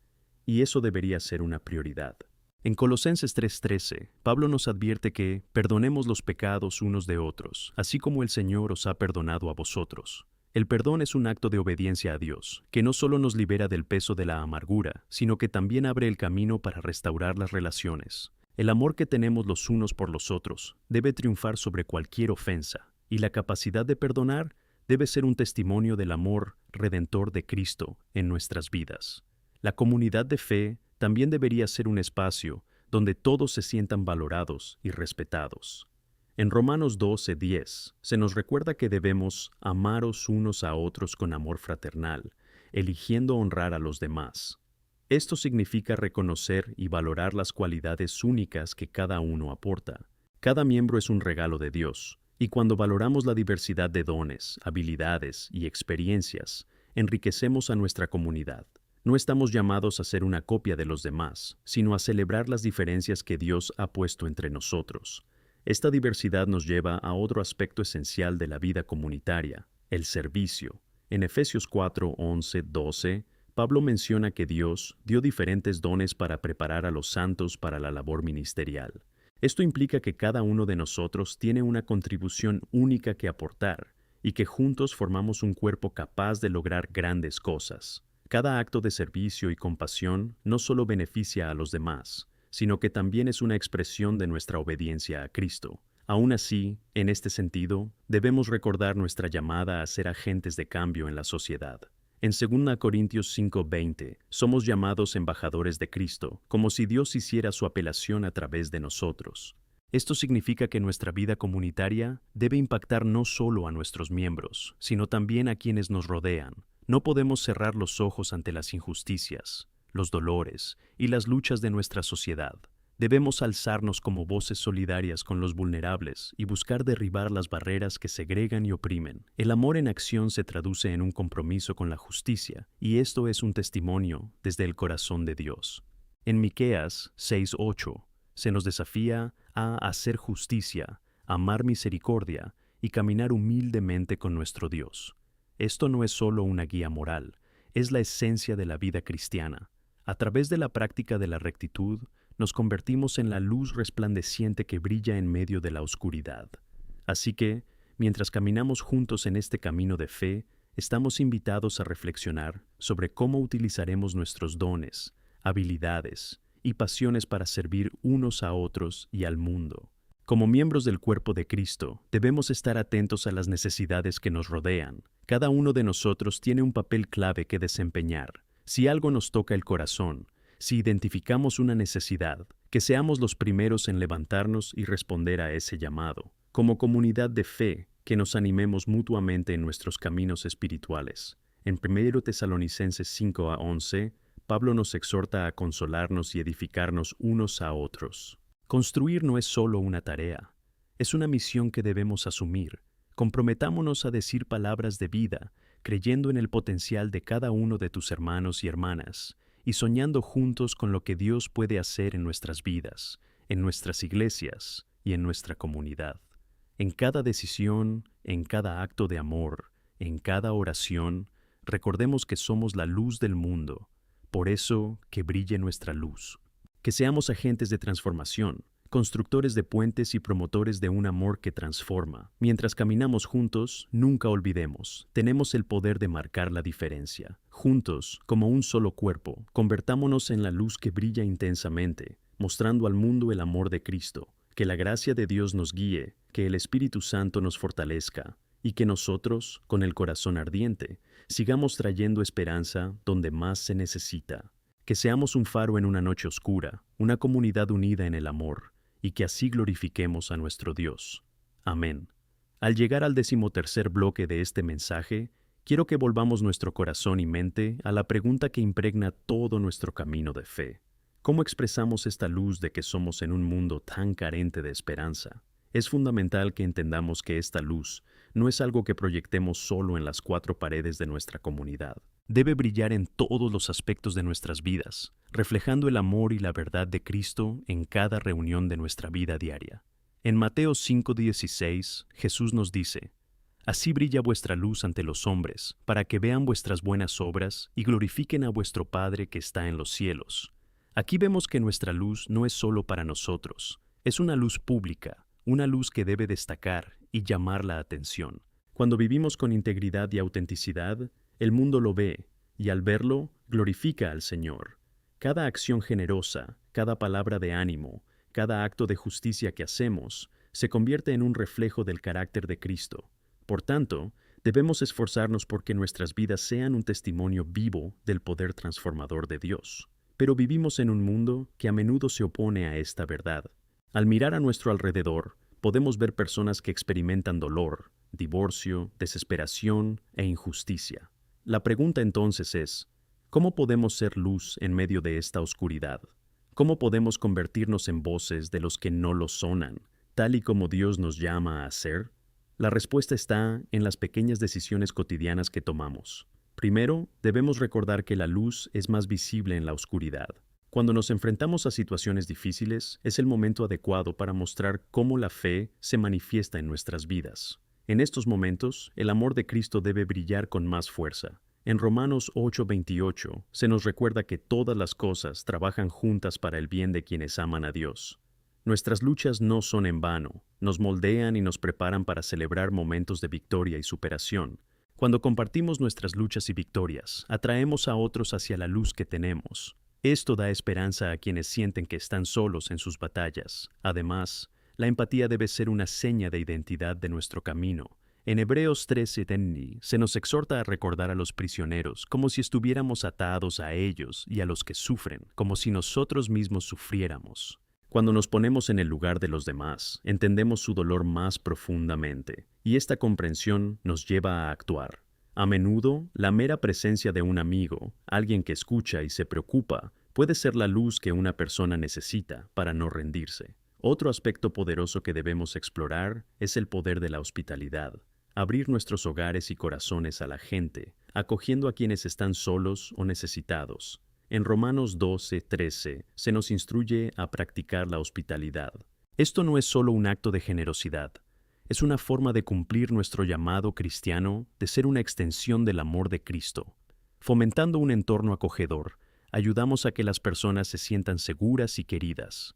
y eso debería ser una prioridad. En Colosenses 3:13, Pablo nos advierte que perdonemos los pecados unos de otros, así como el Señor os ha perdonado a vosotros. El perdón es un acto de obediencia a Dios, que no solo nos libera del peso de la amargura, sino que también abre el camino para restaurar las relaciones. El amor que tenemos los unos por los otros debe triunfar sobre cualquier ofensa, y la capacidad de perdonar debe ser un testimonio del amor redentor de Cristo en nuestras vidas. La comunidad de fe también debería ser un espacio donde todos se sientan valorados y respetados. En Romanos 12:10 se nos recuerda que debemos amaros unos a otros con amor fraternal, eligiendo honrar a los demás. Esto significa reconocer y valorar las cualidades únicas que cada uno aporta. Cada miembro es un regalo de Dios, y cuando valoramos la diversidad de dones, habilidades y experiencias, enriquecemos a nuestra comunidad. No estamos llamados a ser una copia de los demás, sino a celebrar las diferencias que Dios ha puesto entre nosotros. Esta diversidad nos lleva a otro aspecto esencial de la vida comunitaria, el servicio. En Efesios 4, 11, 12, Pablo menciona que Dios dio diferentes dones para preparar a los santos para la labor ministerial. Esto implica que cada uno de nosotros tiene una contribución única que aportar y que juntos formamos un cuerpo capaz de lograr grandes cosas. Cada acto de servicio y compasión no solo beneficia a los demás, sino que también es una expresión de nuestra obediencia a Cristo. Aún así, en este sentido, debemos recordar nuestra llamada a ser agentes de cambio en la sociedad. En 2 Corintios 5:20, somos llamados embajadores de Cristo, como si Dios hiciera su apelación a través de nosotros. Esto significa que nuestra vida comunitaria debe impactar no solo a nuestros miembros, sino también a quienes nos rodean. No podemos cerrar los ojos ante las injusticias, los dolores y las luchas de nuestra sociedad. Debemos alzarnos como voces solidarias con los vulnerables y buscar derribar las barreras que segregan y oprimen. El amor en acción se traduce en un compromiso con la justicia, y esto es un testimonio desde el corazón de Dios. En Miqueas 6:8 se nos desafía a hacer justicia, amar misericordia y caminar humildemente con nuestro Dios. Esto no es solo una guía moral, es la esencia de la vida cristiana. A través de la práctica de la rectitud, nos convertimos en la luz resplandeciente que brilla en medio de la oscuridad. Así que, mientras caminamos juntos en este camino de fe, estamos invitados a reflexionar sobre cómo utilizaremos nuestros dones, habilidades y pasiones para servir unos a otros y al mundo. Como miembros del cuerpo de Cristo, debemos estar atentos a las necesidades que nos rodean. Cada uno de nosotros tiene un papel clave que desempeñar. Si algo nos toca el corazón, si identificamos una necesidad, que seamos los primeros en levantarnos y responder a ese llamado. Como comunidad de fe, que nos animemos mutuamente en nuestros caminos espirituales. En 1 Tesalonicenses 5:11, Pablo nos exhorta a consolarnos y edificarnos unos a otros. Construir no es solo una tarea, es una misión que debemos asumir. Comprometámonos a decir palabras de vida, creyendo en el potencial de cada uno de tus hermanos y hermanas, y soñando juntos con lo que Dios puede hacer en nuestras vidas, en nuestras iglesias y en nuestra comunidad. En cada decisión, en cada acto de amor, en cada oración, recordemos que somos la luz del mundo, por eso que brille nuestra luz. Que seamos agentes de transformación, constructores de puentes y promotores de un amor que transforma. Mientras caminamos juntos, nunca olvidemos, tenemos el poder de marcar la diferencia. Juntos, como un solo cuerpo, convertámonos en la luz que brilla intensamente, mostrando al mundo el amor de Cristo. Que la gracia de Dios nos guíe, que el Espíritu Santo nos fortalezca, y que nosotros, con el corazón ardiente, sigamos trayendo esperanza donde más se necesita. Que seamos un faro en una noche oscura, una comunidad unida en el amor, y que así glorifiquemos a nuestro Dios. Amén. Al llegar al 13º bloque de este mensaje, quiero que volvamos nuestro corazón y mente a la pregunta que impregna todo nuestro camino de fe. ¿Cómo expresamos esta luz de que somos en un mundo tan carente de esperanza? Es fundamental que entendamos que esta luz no es algo que proyectemos solo en las 4 paredes de nuestra comunidad. Debe brillar en todos los aspectos de nuestras vidas, reflejando el amor y la verdad de Cristo en cada reunión de nuestra vida diaria. En Mateo 5:16, Jesús nos dice: «Así brilla vuestra luz ante los hombres, para que vean vuestras buenas obras y glorifiquen a vuestro Padre que está en los cielos». Aquí vemos que nuestra luz no es solo para nosotros, es una luz pública, una luz que debe destacar y llamar la atención. Cuando vivimos con integridad y autenticidad, el mundo lo ve, y al verlo, glorifica al Señor. Cada acción generosa, cada palabra de ánimo, cada acto de justicia que hacemos, se convierte en un reflejo del carácter de Cristo. Por tanto, debemos esforzarnos porque nuestras vidas sean un testimonio vivo del poder transformador de Dios. Pero vivimos en un mundo que a menudo se opone a esta verdad. Al mirar a nuestro alrededor, podemos ver personas que experimentan dolor, divorcio, desesperación e injusticia. La pregunta entonces es, ¿cómo podemos ser luz en medio de esta oscuridad? ¿Cómo podemos convertirnos en voces de los que no lo sonan, tal y como Dios nos llama a hacer? La respuesta está en las pequeñas decisiones cotidianas que tomamos. Primero, debemos recordar que la luz es más visible en la oscuridad. Cuando nos enfrentamos a situaciones difíciles, es el momento adecuado para mostrar cómo la fe se manifiesta en nuestras vidas. En estos momentos, el amor de Cristo debe brillar con más fuerza. En Romanos 8:28 se nos recuerda que todas las cosas trabajan juntas para el bien de quienes aman a Dios. Nuestras luchas no son en vano, nos moldean y nos preparan para celebrar momentos de victoria y superación. Cuando compartimos nuestras luchas y victorias, atraemos a otros hacia la luz que tenemos. Esto da esperanza a quienes sienten que están solos en sus batallas. Además, la empatía debe ser una seña de identidad de nuestro camino. En Hebreos 13:10 se nos exhorta a recordar a los prisioneros como si estuviéramos atados a ellos y a los que sufren, como si nosotros mismos sufriéramos. Cuando nos ponemos en el lugar de los demás, entendemos su dolor más profundamente, y esta comprensión nos lleva a actuar. A menudo, la mera presencia de un amigo, alguien que escucha y se preocupa, puede ser la luz que una persona necesita para no rendirse. Otro aspecto poderoso que debemos explorar es el poder de la hospitalidad. Abrir nuestros hogares y corazones a la gente, acogiendo a quienes están solos o necesitados. En Romanos 12:13 se nos instruye a practicar la hospitalidad. Esto no es solo un acto de generosidad, es una forma de cumplir nuestro llamado cristiano de ser una extensión del amor de Cristo. Fomentando un entorno acogedor, ayudamos a que las personas se sientan seguras y queridas.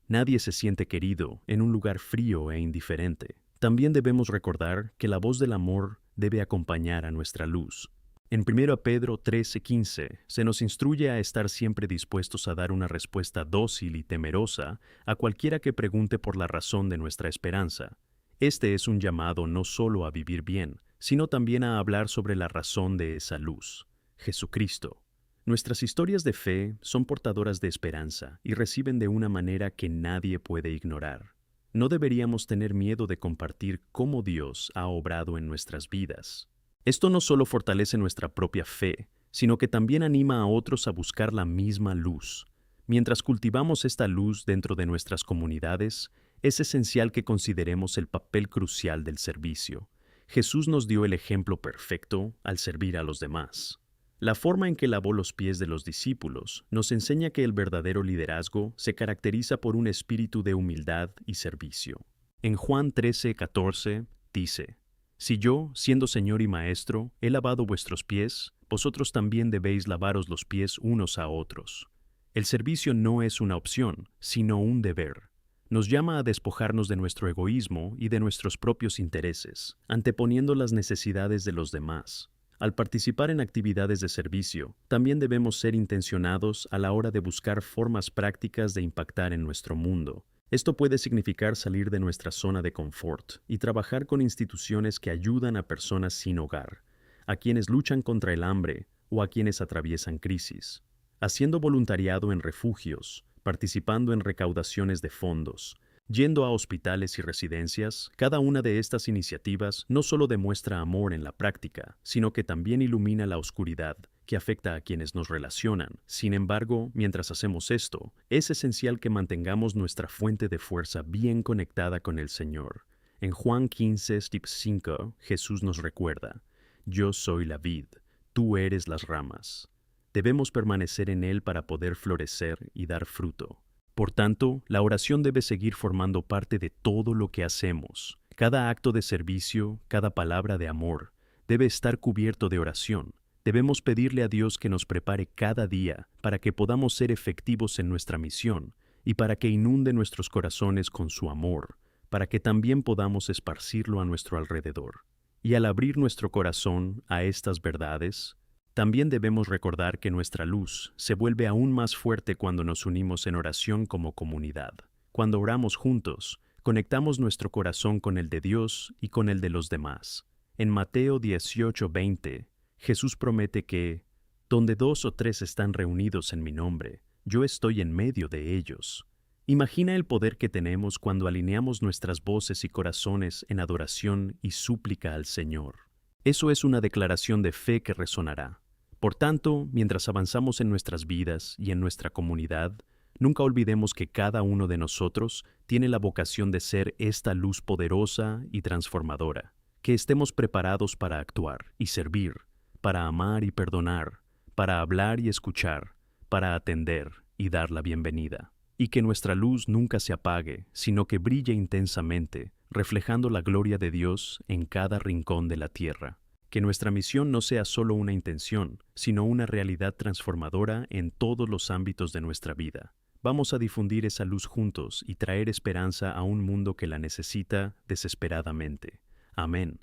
Nadie se siente querido en un lugar frío e indiferente. También debemos recordar que la voz del amor debe acompañar a nuestra luz. En 1 Pedro 13:15 se nos instruye a estar siempre dispuestos a dar una respuesta dócil y temerosa a cualquiera que pregunte por la razón de nuestra esperanza. Este es un llamado no solo a vivir bien, sino también a hablar sobre la razón de esa luz, Jesucristo. Nuestras historias de fe son portadoras de esperanza y reciben de una manera que nadie puede ignorar. No deberíamos tener miedo de compartir cómo Dios ha obrado en nuestras vidas. Esto no solo fortalece nuestra propia fe, sino que también anima a otros a buscar la misma luz. Mientras cultivamos esta luz dentro de nuestras comunidades, es esencial que consideremos el papel crucial del servicio. Jesús nos dio el ejemplo perfecto al servir a los demás. La forma en que lavó los pies de los discípulos nos enseña que el verdadero liderazgo se caracteriza por un espíritu de humildad y servicio. En Juan 13:14 dice: Si yo, siendo Señor y Maestro, he lavado vuestros pies, vosotros también debéis lavaros los pies unos a otros. El servicio no es una opción, sino un deber. Nos llama a despojarnos de nuestro egoísmo y de nuestros propios intereses, anteponiendo las necesidades de los demás. Al participar en actividades de servicio, también debemos ser intencionados a la hora de buscar formas prácticas de impactar en nuestro mundo. Esto puede significar salir de nuestra zona de confort y trabajar con instituciones que ayudan a personas sin hogar, a quienes luchan contra el hambre o a quienes atraviesan crisis. Haciendo voluntariado en refugios, participando en recaudaciones de fondos, yendo a hospitales y residencias, cada una de estas iniciativas no solo demuestra amor en la práctica, sino que también ilumina la oscuridad que afecta a quienes nos relacionan. Sin embargo, mientras hacemos esto, es esencial que mantengamos nuestra fuente de fuerza bien conectada con el Señor. En Juan 15:5, Jesús nos recuerda: Yo soy la vid, tú eres las ramas. Debemos permanecer en Él para poder florecer y dar fruto. Por tanto, la oración debe seguir formando parte de todo lo que hacemos. Cada acto de servicio, cada palabra de amor, debe estar cubierto de oración. Debemos pedirle a Dios que nos prepare cada día para que podamos ser efectivos en nuestra misión y para que inunde nuestros corazones con su amor, para que también podamos esparcirlo a nuestro alrededor. Y al abrir nuestro corazón a estas verdades, también debemos recordar que nuestra luz se vuelve aún más fuerte cuando nos unimos en oración como comunidad. Cuando oramos juntos, conectamos nuestro corazón con el de Dios y con el de los demás. En Mateo 18:20, Jesús promete que, donde 2 o 3 están reunidos en mi nombre, yo estoy en medio de ellos. Imagina el poder que tenemos cuando alineamos nuestras voces y corazones en adoración y súplica al Señor. Eso es una declaración de fe que resonará. Por tanto, mientras avanzamos en nuestras vidas y en nuestra comunidad, nunca olvidemos que cada uno de nosotros tiene la vocación de ser esta luz poderosa y transformadora, que estemos preparados para actuar y servir, para amar y perdonar, para hablar y escuchar, para atender y dar la bienvenida. Y que nuestra luz nunca se apague, sino que brille intensamente, reflejando la gloria de Dios en cada rincón de la tierra. Que nuestra misión no sea solo una intención, sino una realidad transformadora en todos los ámbitos de nuestra vida. Vamos a difundir esa luz juntos y traer esperanza a un mundo que la necesita desesperadamente. Amén.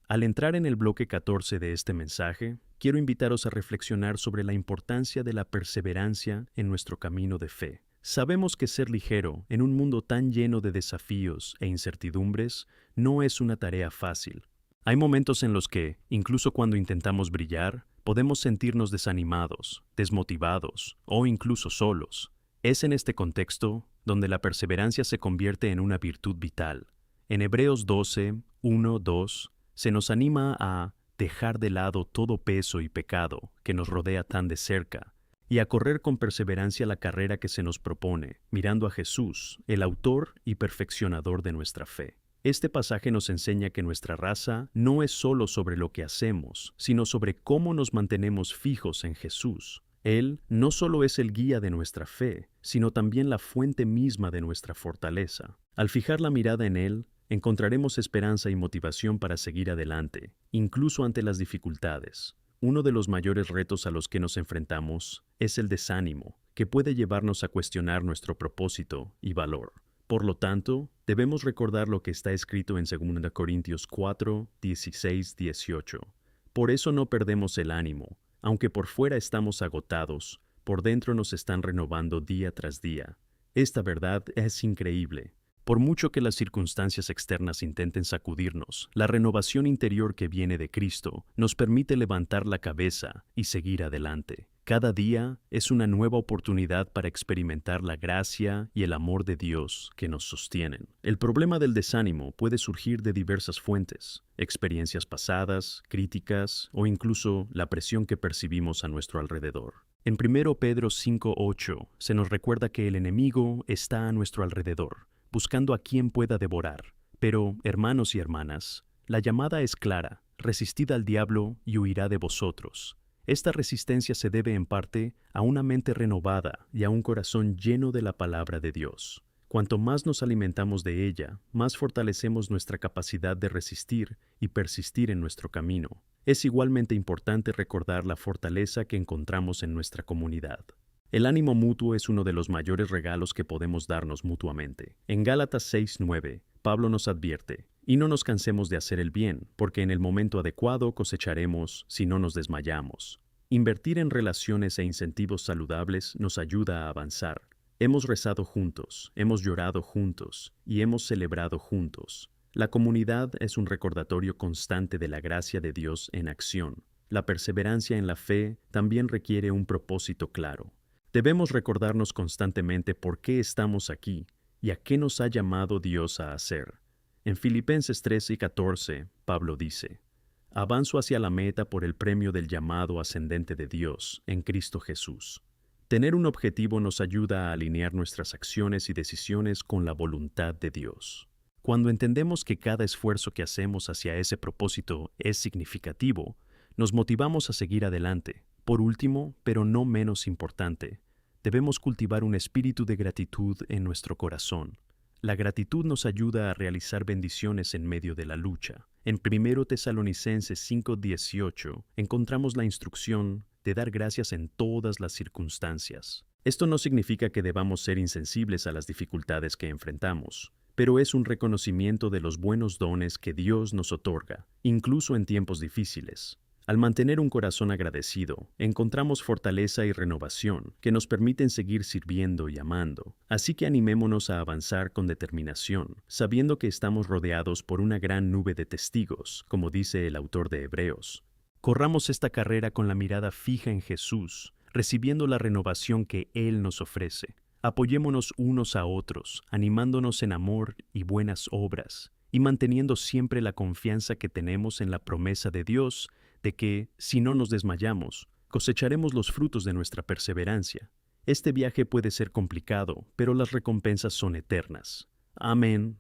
Al entrar en el bloque 14 de este mensaje, quiero invitaros a reflexionar sobre la importancia de la perseverancia en nuestro camino de fe. Sabemos que ser ligero en un mundo tan lleno de desafíos e incertidumbres no es una tarea fácil. Hay momentos en los que, incluso cuando intentamos brillar, podemos sentirnos desanimados, desmotivados o incluso solos. Es en este contexto donde la perseverancia se convierte en una virtud vital. En Hebreos 12, 1, 2, se nos anima a dejar de lado todo peso y pecado que nos rodea tan de cerca y a correr con perseverancia la carrera que se nos propone, mirando a Jesús, el autor y perfeccionador de nuestra fe. Este pasaje nos enseña que nuestra raza no es solo sobre lo que hacemos, sino sobre cómo nos mantenemos fijos en Jesús. Él no solo es el guía de nuestra fe, sino también la fuente misma de nuestra fortaleza. Al fijar la mirada en Él, encontraremos esperanza y motivación para seguir adelante, incluso ante las dificultades. Uno de los mayores retos a los que nos enfrentamos es el desánimo, que puede llevarnos a cuestionar nuestro propósito y valor. Por lo tanto, debemos recordar lo que está escrito en 2 Corintios 4, 16, 18. Por eso no perdemos el ánimo, aunque por fuera estamos agotados, por dentro nos están renovando día tras día. Esta verdad es increíble. Por mucho que las circunstancias externas intenten sacudirnos, la renovación interior que viene de Cristo nos permite levantar la cabeza y seguir adelante. Cada día es una nueva oportunidad para experimentar la gracia y el amor de Dios que nos sostienen. El problema del desánimo puede surgir de diversas fuentes: experiencias pasadas, críticas o incluso la presión que percibimos a nuestro alrededor. En 1 Pedro 5:8 se nos recuerda que el enemigo está a nuestro alrededor, buscando a quien pueda devorar. Pero, hermanos y hermanas, la llamada es clara: resistid al diablo y huirá de vosotros. Esta resistencia se debe en parte a una mente renovada y a un corazón lleno de la palabra de Dios. Cuanto más nos alimentamos de ella, más fortalecemos nuestra capacidad de resistir y persistir en nuestro camino. Es igualmente importante recordar la fortaleza que encontramos en nuestra comunidad. El ánimo mutuo es uno de los mayores regalos que podemos darnos mutuamente. En Gálatas 6:9, Pablo nos advierte: y no nos cansemos de hacer el bien, porque en el momento adecuado cosecharemos si no nos desmayamos. Invertir en relaciones e incentivos saludables nos ayuda a avanzar. Hemos rezado juntos, hemos llorado juntos y hemos celebrado juntos. La comunidad es un recordatorio constante de la gracia de Dios en acción. La perseverancia en la fe también requiere un propósito claro. Debemos recordarnos constantemente por qué estamos aquí y a qué nos ha llamado Dios a hacer. En Filipenses 13:14, Pablo dice: avanzo hacia la meta por el premio del llamado ascendente de Dios en Cristo Jesús. Tener un objetivo nos ayuda a alinear nuestras acciones y decisiones con la voluntad de Dios. Cuando entendemos que cada esfuerzo que hacemos hacia ese propósito es significativo, nos motivamos a seguir adelante. Por último, pero no menos importante, debemos cultivar un espíritu de gratitud en nuestro corazón. La gratitud nos ayuda a realizar bendiciones en medio de la lucha. En 1 Tesalonicenses 5:18 encontramos la instrucción de dar gracias en todas las circunstancias. Esto no significa que debamos ser insensibles a las dificultades que enfrentamos, pero es un reconocimiento de los buenos dones que Dios nos otorga, incluso en tiempos difíciles. Al mantener un corazón agradecido, encontramos fortaleza y renovación que nos permiten seguir sirviendo y amando. Así que animémonos a avanzar con determinación, sabiendo que estamos rodeados por una gran nube de testigos, como dice el autor de Hebreos. Corramos esta carrera con la mirada fija en Jesús, recibiendo la renovación que Él nos ofrece. Apoyémonos unos a otros, animándonos en amor y buenas obras, y manteniendo siempre la confianza que tenemos en la promesa de Dios de que, si no nos desmayamos, cosecharemos los frutos de nuestra perseverancia. Este viaje puede ser complicado, pero las recompensas son eternas. Amén